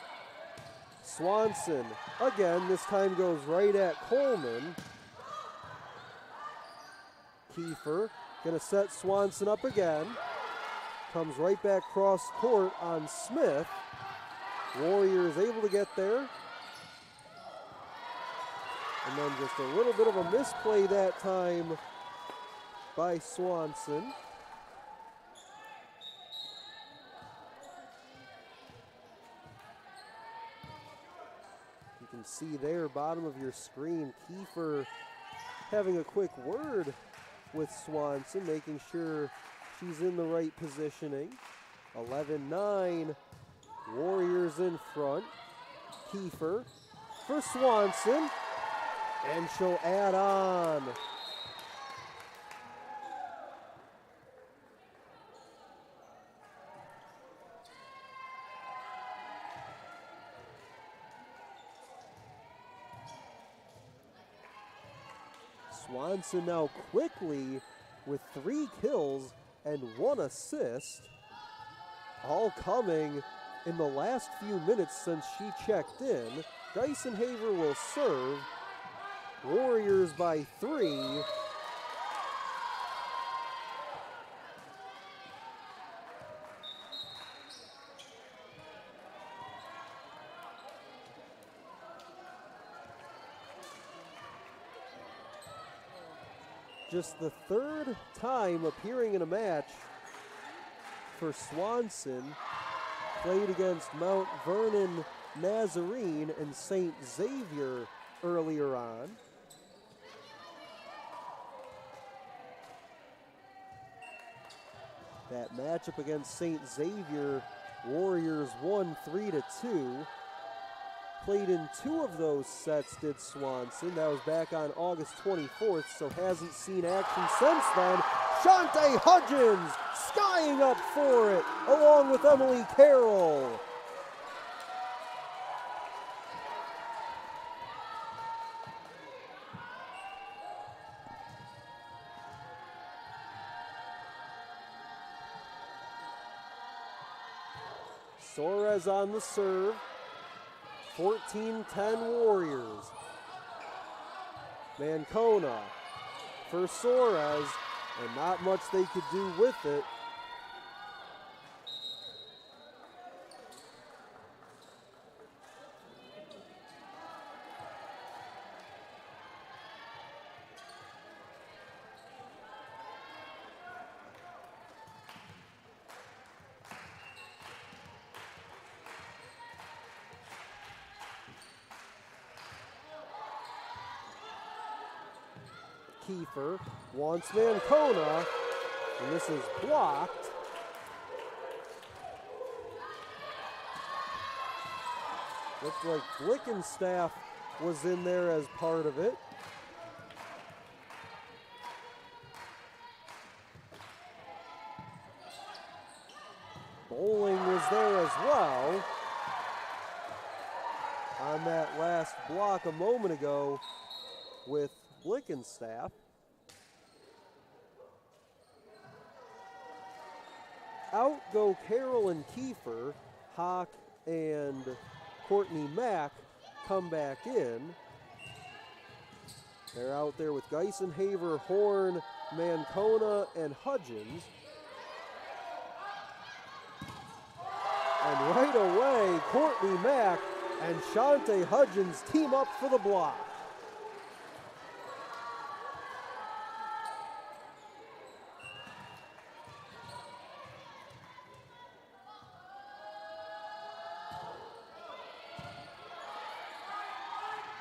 Swanson, again, this time goes right at Coleman. Kiefer gonna set Swanson up again. Comes right back cross court on Smith. Warriors able to get there. And then just a little bit of a misplay that time by Swanson. You can see there, bottom of your screen, Kiefer having a quick word with Swanson, making sure She's in the right positioning. 11-9. Warriors in front. Kiefer for Swanson. And she'll add on. Swanson now quickly with 3 kills and 1 assist, all coming in the last few minutes since she checked in. Dyson Haver will serve. Warriors by 3. Just the 3rd time appearing in a match for Swanson. Played against Mount Vernon Nazarene and St. Xavier earlier on. That matchup against St. Xavier, Warriors won 3-2. Played in 2 of those sets, did Swanson. That was back on August 24th, so hasn't seen action since then. Shante Hudgens skying up for it, along with Emily Carroll. Soares on the serve. 14-10 Warriors. Mancona for Soares, and not much they could do with it. Kiefer wants Mancona, and this is blocked. Looked like Blickenstaff was in there as part of it. Bowling was there as well. On that last block a moment ago with Blickenstaff. Out go Carroll and Kiefer. Hawk and Courtney Mack come back in. They're out there with Geisen, Haver, Horn, Mancona, and Hudgens. And right away, Courtney Mack and Shante Hudgens team up for the block.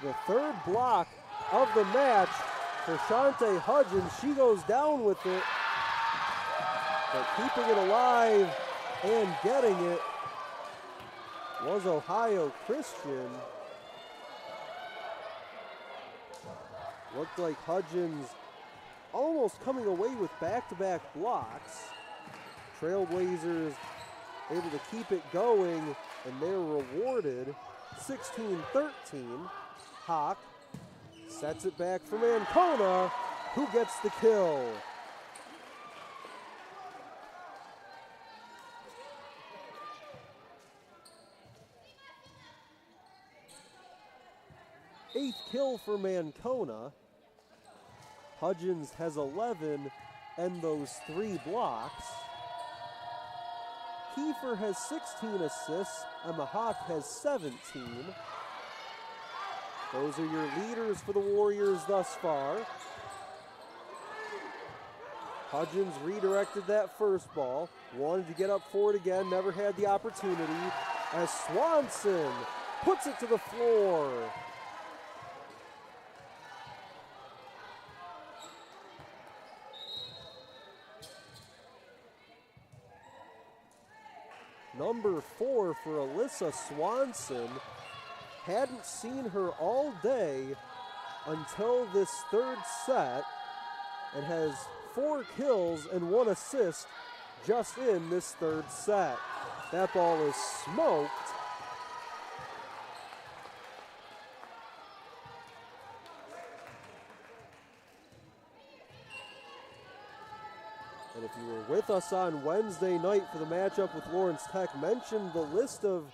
The 3rd block of the match for Shante Hudgens. She goes down with it, but keeping it alive and getting it was Ohio Christian. Looked like Hudgens almost coming away with back-to-back blocks. Trailblazers able to keep it going, and they're rewarded 16-13. Hawk sets it back for Mancona, who gets the kill. Eighth kill for Mancona. Hudgens has 11 and those 3 blocks. Kiefer has 16 assists, and the Hawk has 17. Those are your leaders for the Warriors thus far. Hudgens redirected that first ball, wanted to get up for it again, never had the opportunity, as Swanson puts it to the floor. number 4 for Alyssa Swanson. Hadn't seen her all day until this third set and has 4 kills and 1 assist just in this third set. That ball is smoked. And if you were with us on Wednesday night for the matchup with Lawrence Tech, mentioned the list of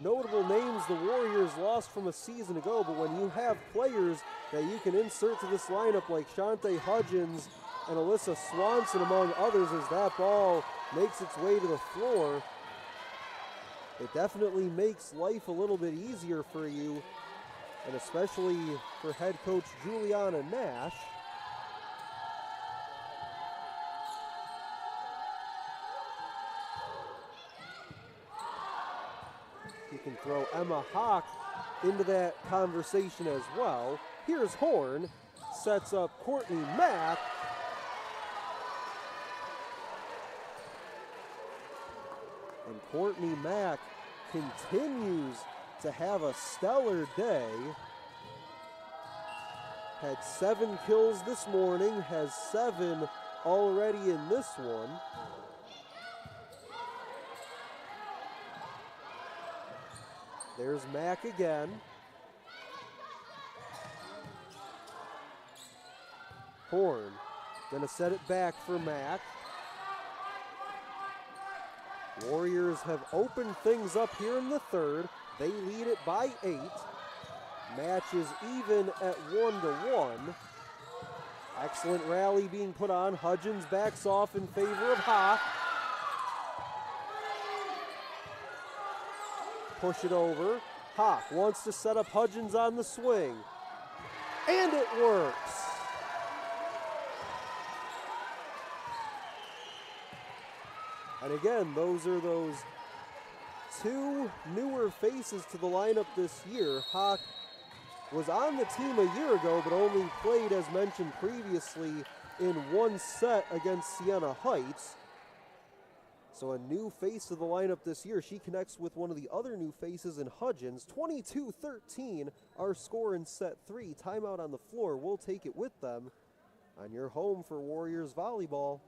notable names the Warriors lost from a season ago, but when you have players that you can insert to this lineup like Shante Hudgens and Alyssa Swanson among others, as that ball makes its way to the floor, it definitely makes life a little bit easier for you, and especially for head coach Juliana Nash. You can throw Emma Hawk into that conversation as well. Here's Horn, sets up Courtney Mack. And Courtney Mack continues to have a stellar day. Had 7 kills this morning, has 7 already in this one. There's Mack again. Horn gonna set it back for Mack. Warriors have opened things up here in the third. They lead it by 8. Match is even at 1-1. Excellent rally being put on. Hudgens backs off in favor of Hawk. Push it over. Hawk wants to set up Hudgens on the swing. And it works. And again, those are those 2 newer faces to the lineup this year. Hawk was on the team a year ago, but only played, as mentioned previously, in 1 set against Siena Heights. So a new face of the lineup this year. She connects with one of the other new faces in Hudgens. 22-13, our score in set 3. Timeout on the floor. We'll take it with them on your home for Warriors volleyball.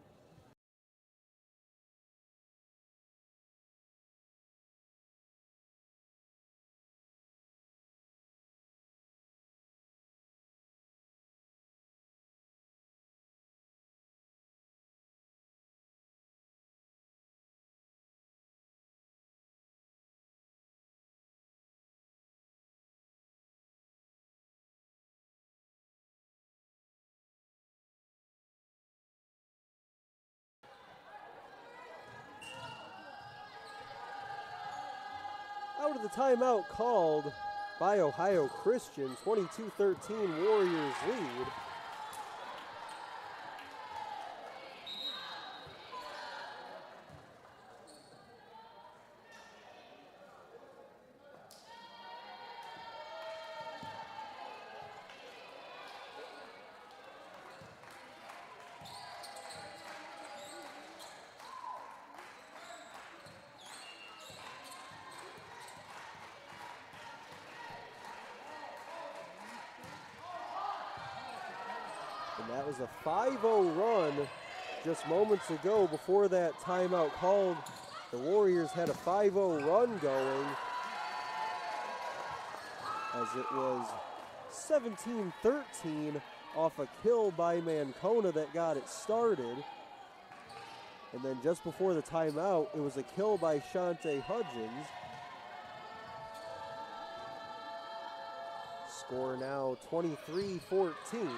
Out of the timeout called by Ohio Christian, 22-13 Warriors lead. And that was a 5-0 run just moments ago. Before that timeout called, the Warriors had a 5-0 run going, as it was 17-13 off a kill by Mancona that got it started. And then just before the timeout, it was a kill by Shante Hudgens. Score now 23-14.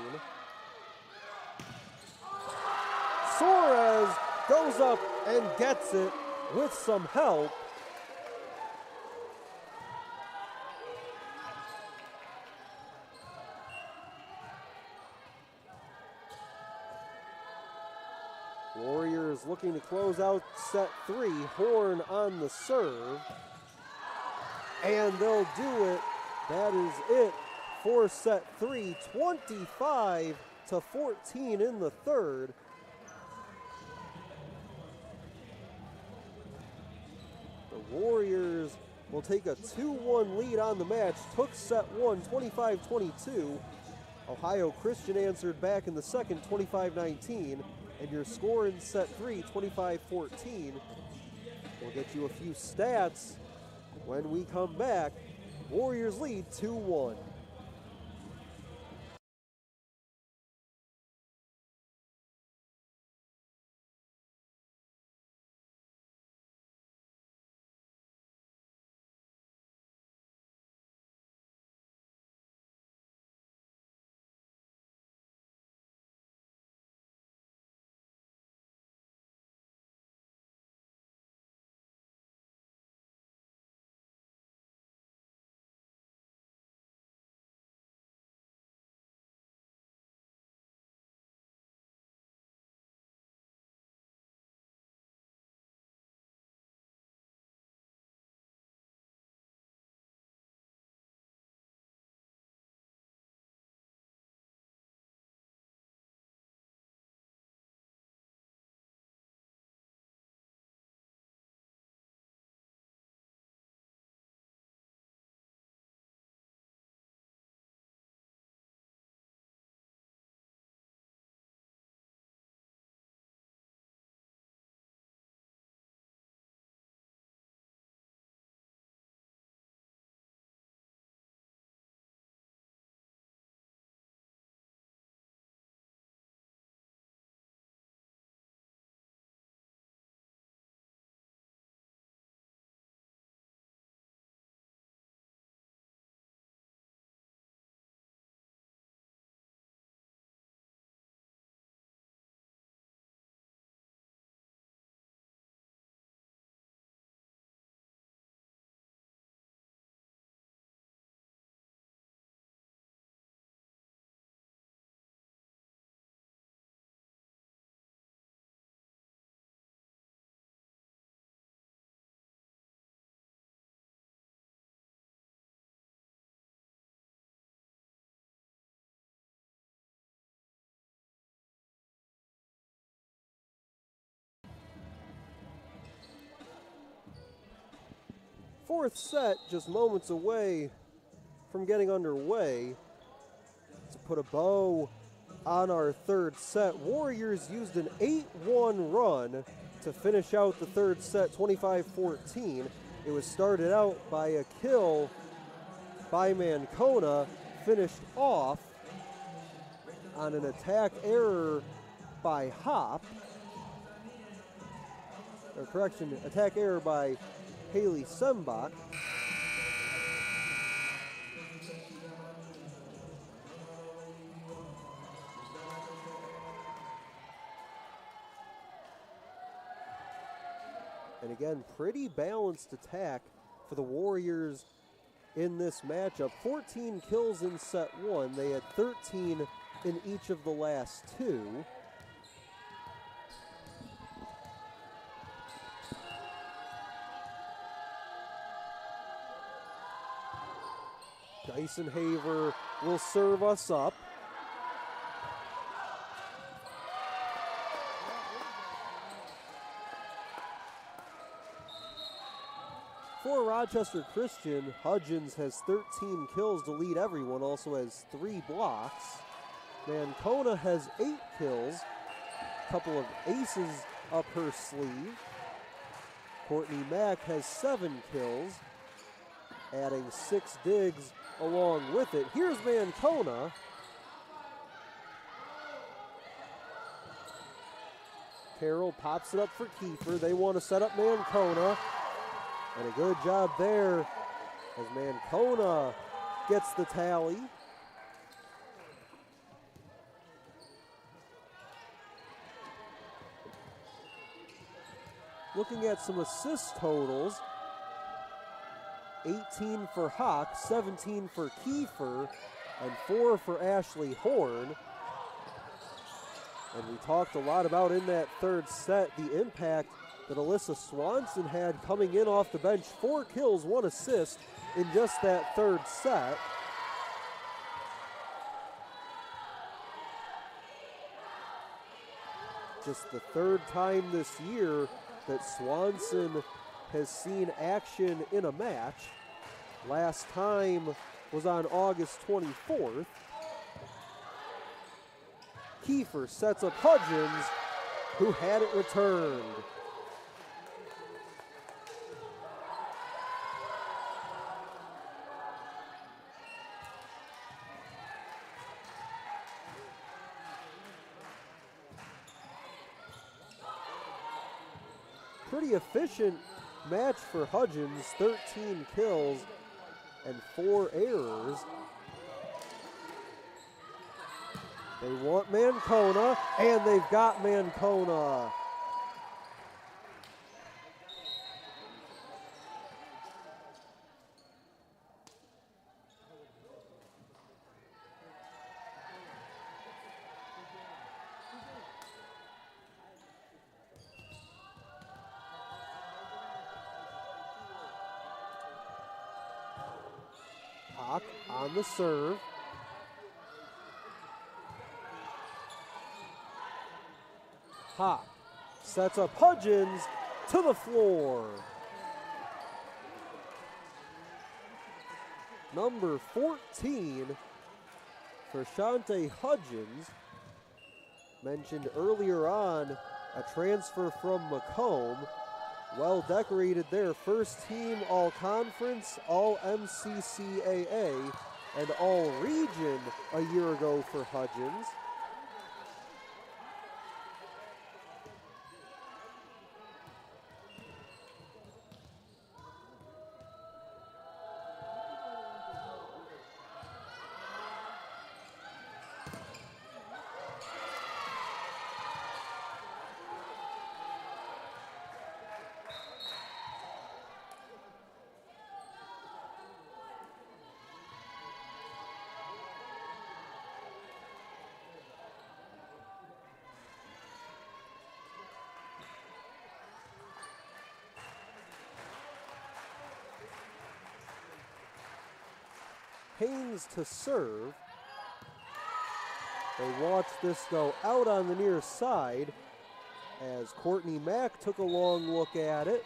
Suarez goes up and gets it with some help. Warriors looking to close out set 3. Horn on the serve. And they'll do it. That is it for set 3. 25-14 in the third. The Warriors will take a 2-1 lead on the match, took set one 25-22. Ohio Christian answered back in the second 25-19, and your score in set three 25-14. We'll get you a few stats when we come back. Warriors lead 2-1. Fourth set just moments away from getting underway. To put a bow on our third set, Warriors used an 8-1 run to finish out the third set 25-14. It was started out by a kill by Mancona, finished off on an attack error by Hop. Or correction, attack error by Haley Sembach. And again, pretty balanced attack for the Warriors in this matchup. 14 kills in set one. They had 13 in each of the last two. Dyson Haver will serve us up. For Rochester Christian, Hudgens has 13 kills to lead everyone, also has 3 blocks. Mancona has 8 kills, a couple of aces up her sleeve. Courtney Mack has 7 kills, adding 6 digs along with it. Here's Mancona. Carroll pops it up for Kiefer. They want to set up Mancona. And a good job there as Mancona gets the tally. Looking at some assist totals. 18 for Hawk, 17 for Kiefer, and 4 for Ashley Horn. And we talked a lot about in that third set the impact that Alyssa Swanson had coming in off the bench. 4 kills, 1 assist in just that third set. Just the third time this year that Swanson has seen action in a match. Last time was on August 24th. Kiefer sets up Hudgens, who had it returned. Pretty efficient match for Hudgens, 13 kills and 4 errors. They want Mancona, and they've got Mancona. Hawk on the serve. Hawk sets up Hudgens to the floor. Number 14 for Shante Hudgens. Mentioned earlier on, a transfer from Macomb. Well decorated there, first team all-conference, all-MCCAA, and all-region a year ago for Hudgens. Haynes to serve. They watch this go out on the near side as Courtney Mack took a long look at it.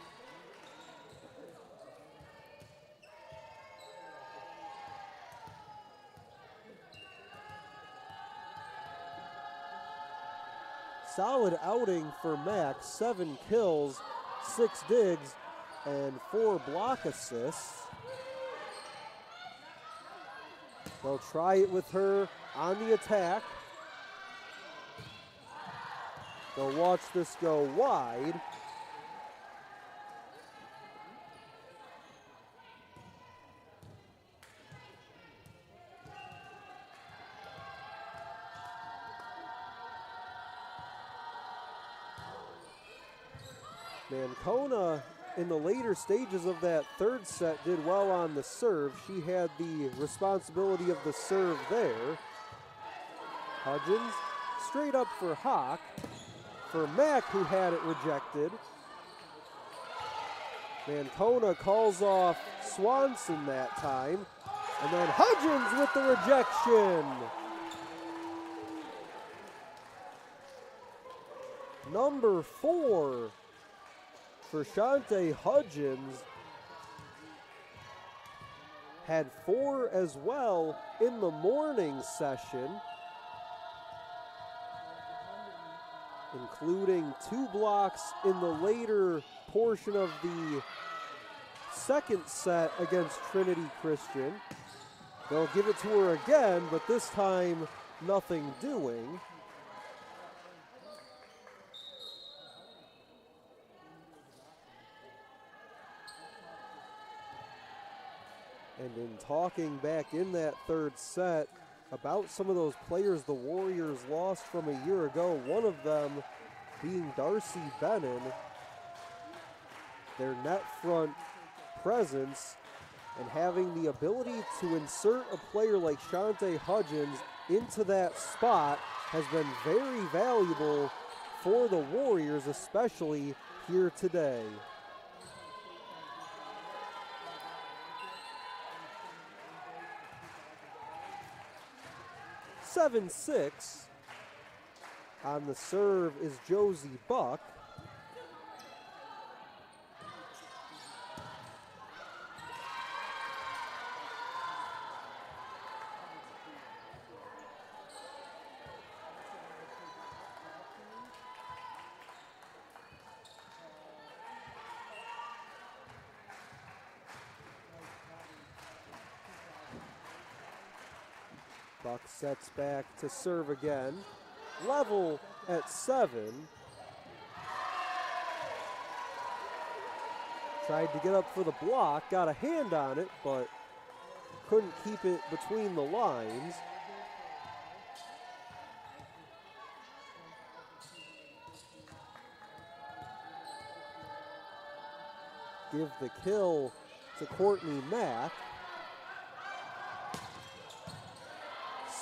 Solid outing for Mack, 7 kills, 6 digs, and 4 block assists. They'll try it with her on the attack. They'll watch this go wide. Mancona, in the later stages of that third set, did well on the serve. She had the responsibility of the serve there. Hudgens straight up for Hawk. For Mack, who had it rejected. Mancona calls off Swanson that time. And then Hudgens with the rejection. Number 4 for Shante Hudgens. Had 4 as well in the morning session, including 2 blocks in the later portion of the second set against Trinity Christian. They'll give it to her again, but this time nothing doing. And in talking back in that third set about some of those players the Warriors lost from a year ago, one of them being Darcy Bennon, their net front presence and having the ability to insert a player like Shante Hudgens into that spot has been very valuable for the Warriors, especially here today. (7-6) on the serve is Josie Buck. Buck sets back to serve again. Level at 7. Tried to get up for the block, got a hand on it, but couldn't keep it between the lines. Give the kill to Courtney Mack.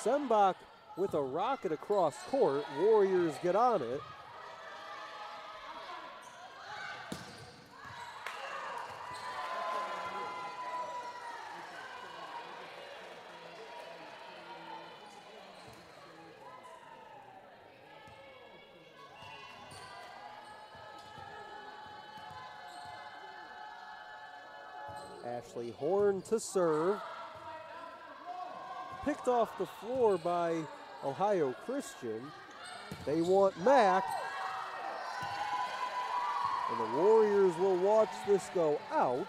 Sembach with a rocket across court. Warriors get on it. Ashley Horn to serve. Picked off the floor by Ohio Christian. They want Mack. And the Warriors will watch this go out.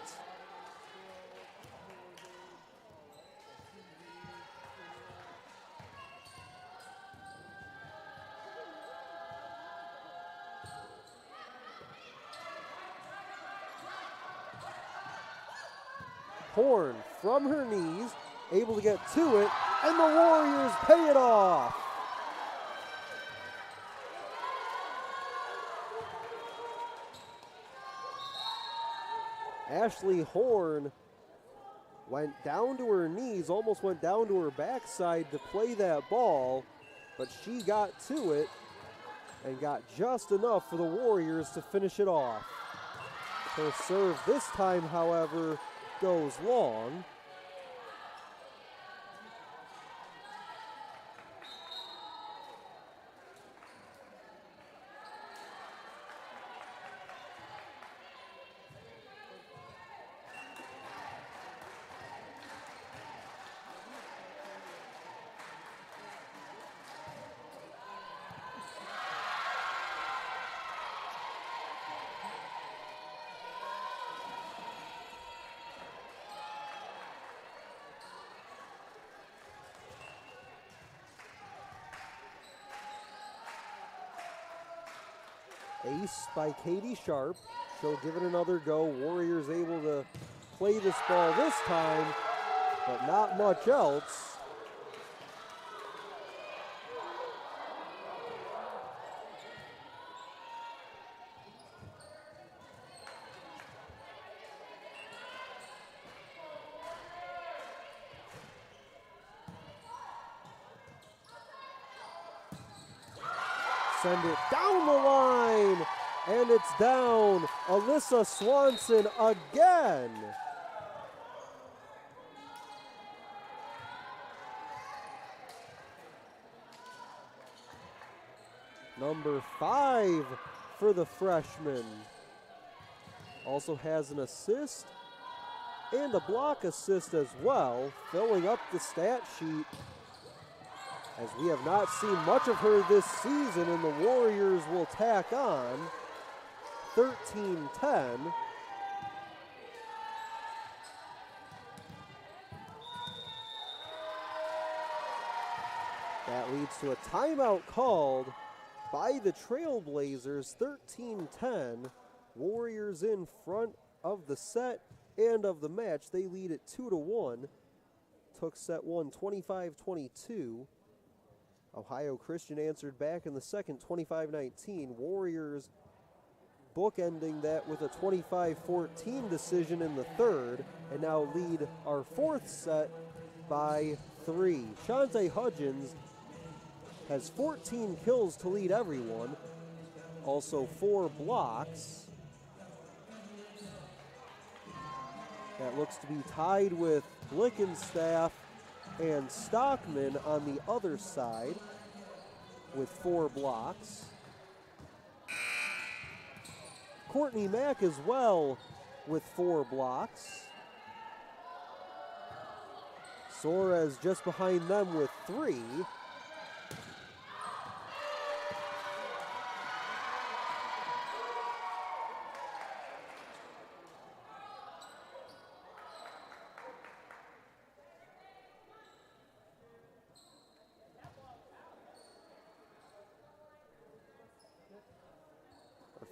Horn from her knees, able to get to it, and the Warriors pay it off. Ashley Horn went down to her knees, almost went down to her backside to play that ball, but she got to it and got just enough for the Warriors to finish it off. Her serve this time, however, goes long. Ace by Katie Sharp. She'll give it another go. Warriors able to play this ball this time, but not much else. Send it down the line, and it's down. Alyssa Swanson again. Number 5 for the freshman. Also has an assist and a block assist as well, filling up the stat sheet, as we have not seen much of her this season, and the Warriors will tack on 13-10. That leads to a timeout called by the Trailblazers. 13-10. Warriors in front of the set and of the match. They lead at 2-1. Took set 1 25-22. Ohio Christian answered back in the second, 25-19. Warriors bookending that with a 25-14 decision in the third, and now lead our fourth set by 3. Shante Hudgens has 14 kills to lead everyone, also 4 blocks. That looks to be tied with Blickenstaff and Stockman on the other side with 4 blocks. Courtney Mack as well with 4 blocks. Suarez just behind them with 3.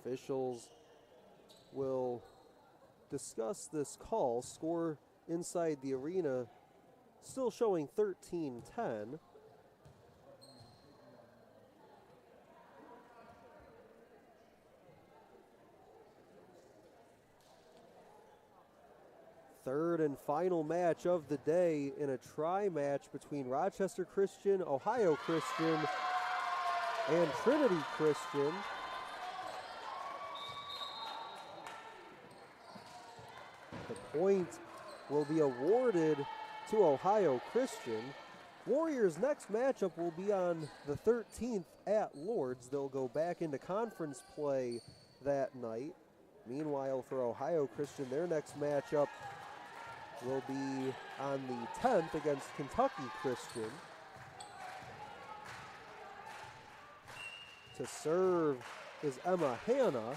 Officials will discuss this call. Score inside the arena still showing 13-10. Third and final match of the day in a tri-match between Rochester Christian, Ohio Christian, and Trinity Christian. The point will be awarded to Ohio Christian. Warriors' next matchup will be on the 13th at Lourdes. They'll go back into conference play that night. Meanwhile, for Ohio Christian, their next matchup will be on the 10th against Kentucky Christian. To serve is Emma Hanna.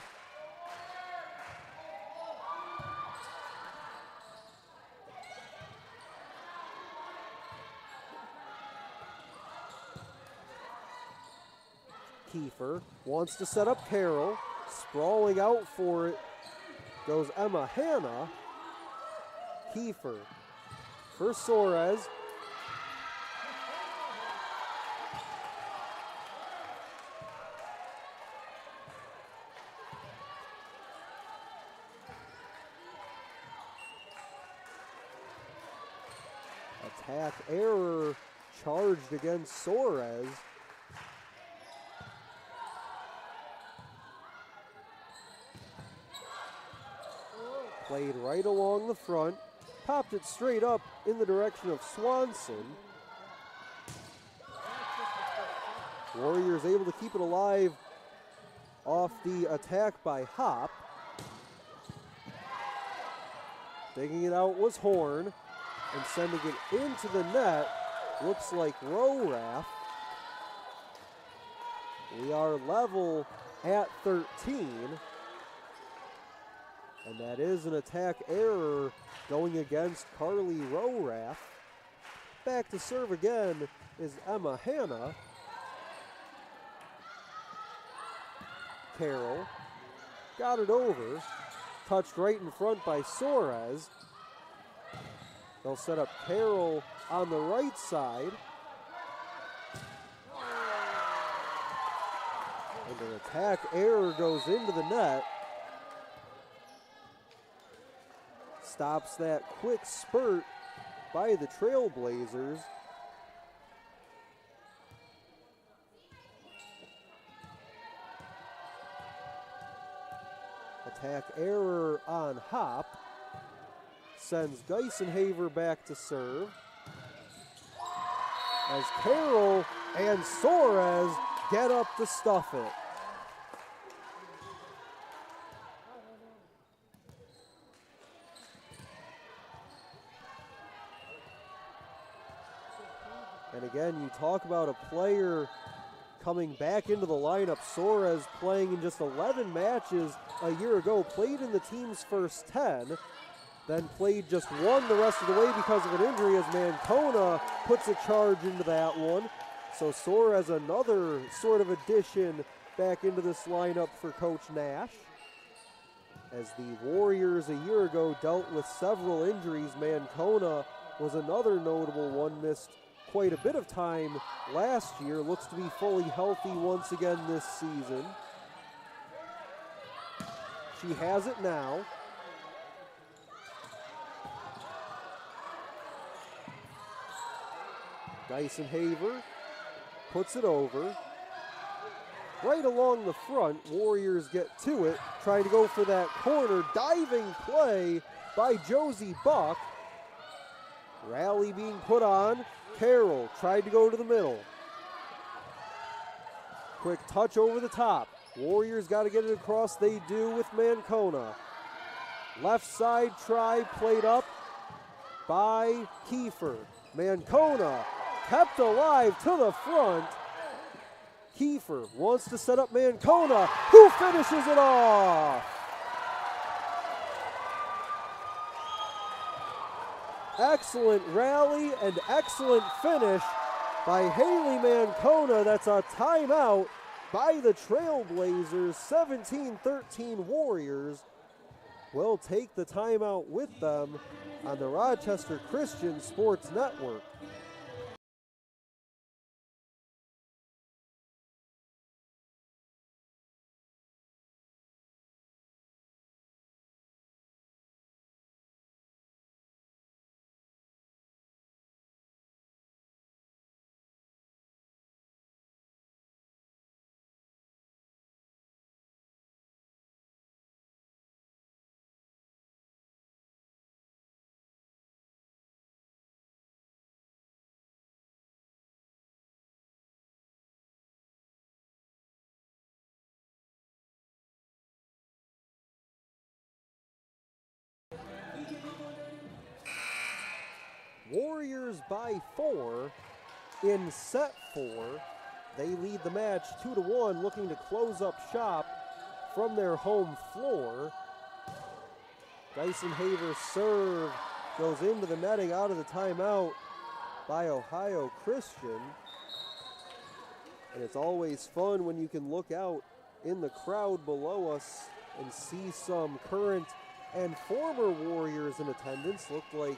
Kiefer wants to set up Carroll. Sprawling out for it goes Emma Hanna. Kiefer for Soares. Attack error charged against Soares. Played right along the front. Popped it straight up in the direction of Swanson. Warriors able to keep it alive off the attack by Hop. Digging it out was Horn, and sending it into the net looks like Rorath. We are level at 13. And that is an attack error going against Carly Rorath. Back to serve again is Emma Hanna. Carroll got it over. Touched right in front by Soares. They'll set up Carroll on the right side. And an attack error goes into the net. Stops that quick spurt by the Trailblazers. Attack error on Hop. Sends Geisenhaver back to serve. As Carroll and Soares get up to stuff it. And again, you talk about a player coming back into the lineup. Soares playing in just 11 matches a year ago, played in the team's first 10, then played just one the rest of the way because of an injury as Mancona puts a charge into that one. So Soares, another sort of addition back into this lineup for Coach Nash. As the Warriors a year ago dealt with several injuries, Mancona was another notable one, missed quite a bit of time last year, looks to be fully healthy once again this season. She has it now. Geisenhaver puts it over. Right along the front, Warriors get to it, trying to go for that corner. Diving play by Josie Buck. Rally being put on. Carroll tried to go to the middle. Quick touch over the top. Warriors got to get it across. They do with Mancona. Left side try played up by Kiefer. Mancona kept alive to the front. Kiefer wants to set up Mancona, who finishes it off. Excellent rally and excellent finish by Haley Mancona. That's a timeout by the Trailblazers. 17-13 Warriors will take the timeout with them on the Rochester Christian Sports Network. Warriors by 4 in set 4. They lead the match 2-1, looking to close up shop from their home floor. Dyson Haver's serve goes into the netting out of the timeout by Ohio Christian. And it's always fun when you can look out in the crowd below us and see some current and former Warriors in attendance. Looked like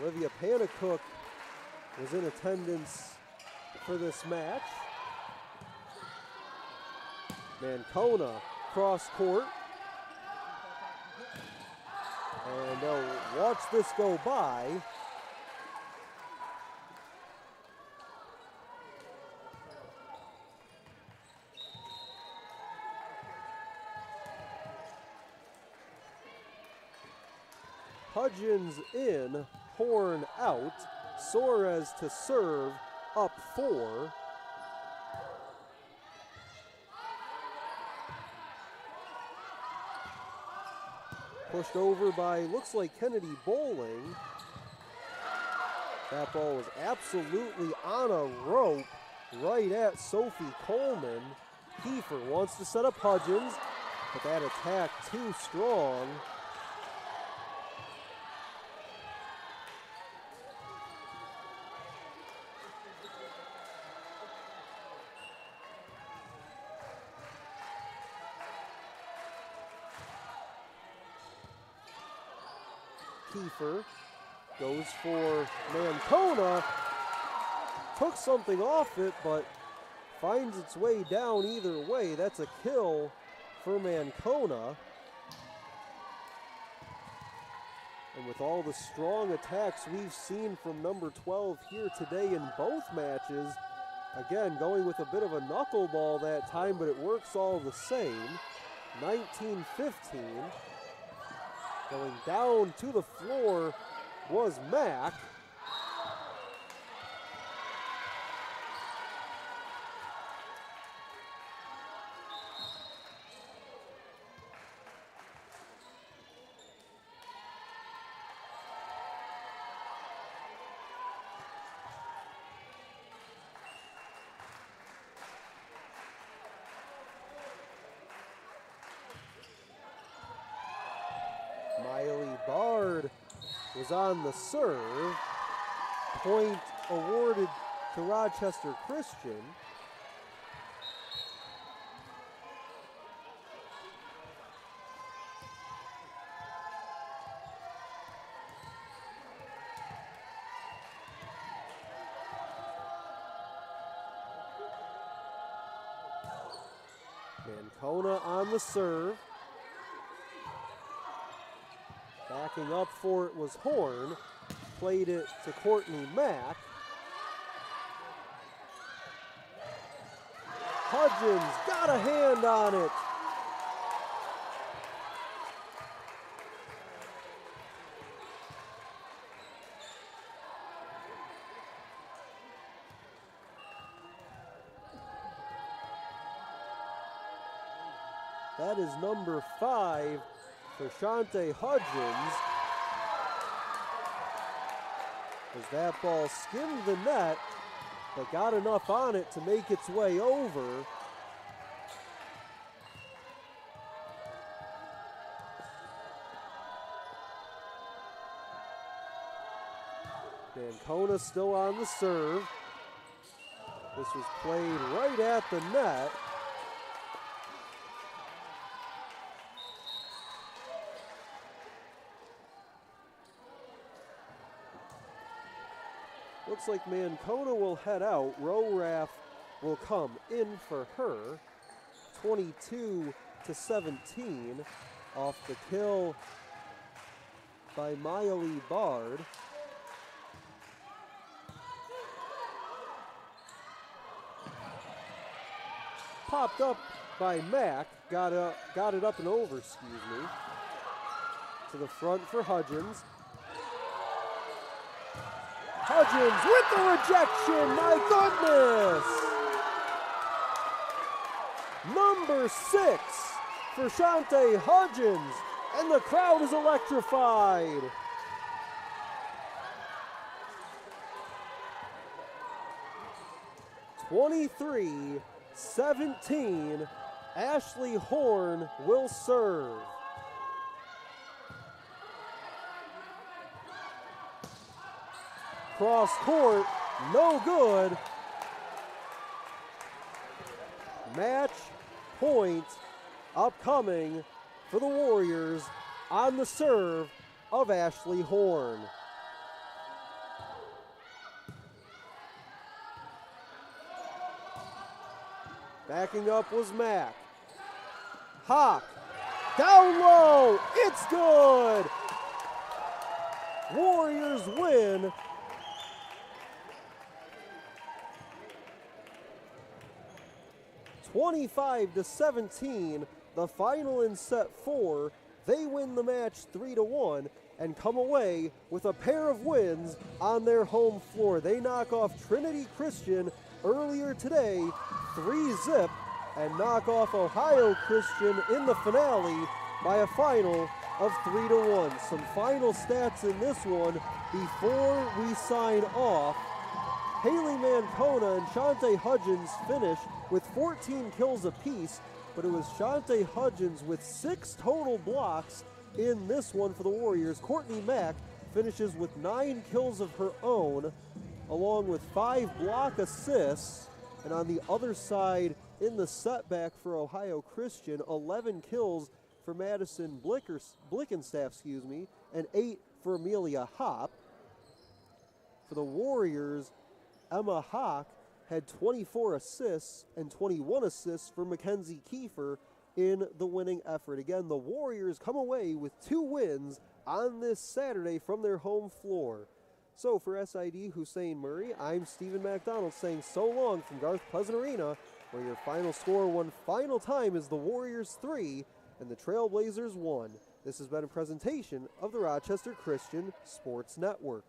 Olivia Panicook was in attendance for this match. Mancona cross court. And they'll watch this go by. Hudgens in, Horn out. Soares to serve, up 4. Pushed over by, looks like Kennedy Bowling. That ball was absolutely on a rope right at Sophie Coleman. Kiefer wants to set up Hudgens, but that attack too strong. Kiefer goes for Mancona, took something off it, but finds its way down either way. That's a kill for Mancona. And with all the strong attacks we've seen from number 12 here today in both matches, again, going with a bit of a knuckleball that time, but it works all the same. 19-15. Going down to the floor was Mack. Miley Bard was on the serve. Point awarded to Rochester Christian. Mancona on the serve. Backing up for it was Horn. Played it to Courtney Mack. Hudgens got a hand on it. That is number 5 for Shante Hudgens. As that ball skimmed the net, but got enough on it to make its way over. Mancona still on the serve. This was played right at the net. Looks like Mancona will head out. Roraff will come in for her. 22-17 off the kill by Miley Bard. Popped up by Mack, got it up and over, to the front for Hudgens. Hudgens with the rejection, my goodness! Number 6 for Shante Hudgens, and the crowd is electrified. (23-17), Ashley Horn will serve. Cross court, no good. Match point upcoming for the Warriors on the serve of Ashley Horn. Backing up was Mack. Hawk, down low, it's good! Warriors win. (25-17), the final in set 4. They win the match 3-1 and come away with a pair of wins on their home floor. They knock off Trinity Christian earlier today, 3-0, and knock off Ohio Christian in the finale by a final of 3-1. Some final stats in this one before we sign off. Haley Mancona and Shante Hudgens finish with 14 kills apiece, but it was Shante Hudgens with 6 total blocks in this one for the Warriors. Courtney Mack finishes with 9 kills of her own, along with 5 block assists. And on the other side, in the setback for Ohio Christian, 11 kills for Madison Blickenstaff, and 8 for Amelia Hopp. For the Warriors, Emma Hawk had 24 assists and 21 assists for Mackenzie Kiefer in the winning effort. Again, the Warriors come away with 2 wins on this Saturday from their home floor. So for SID Hussein Murray, I'm Stephen MacDonald saying so long from Garth Pleasant Arena, where your final score one final time is the Warriors 3 and the Trailblazers 1. This has been a presentation of the Rochester Christian Sports Network.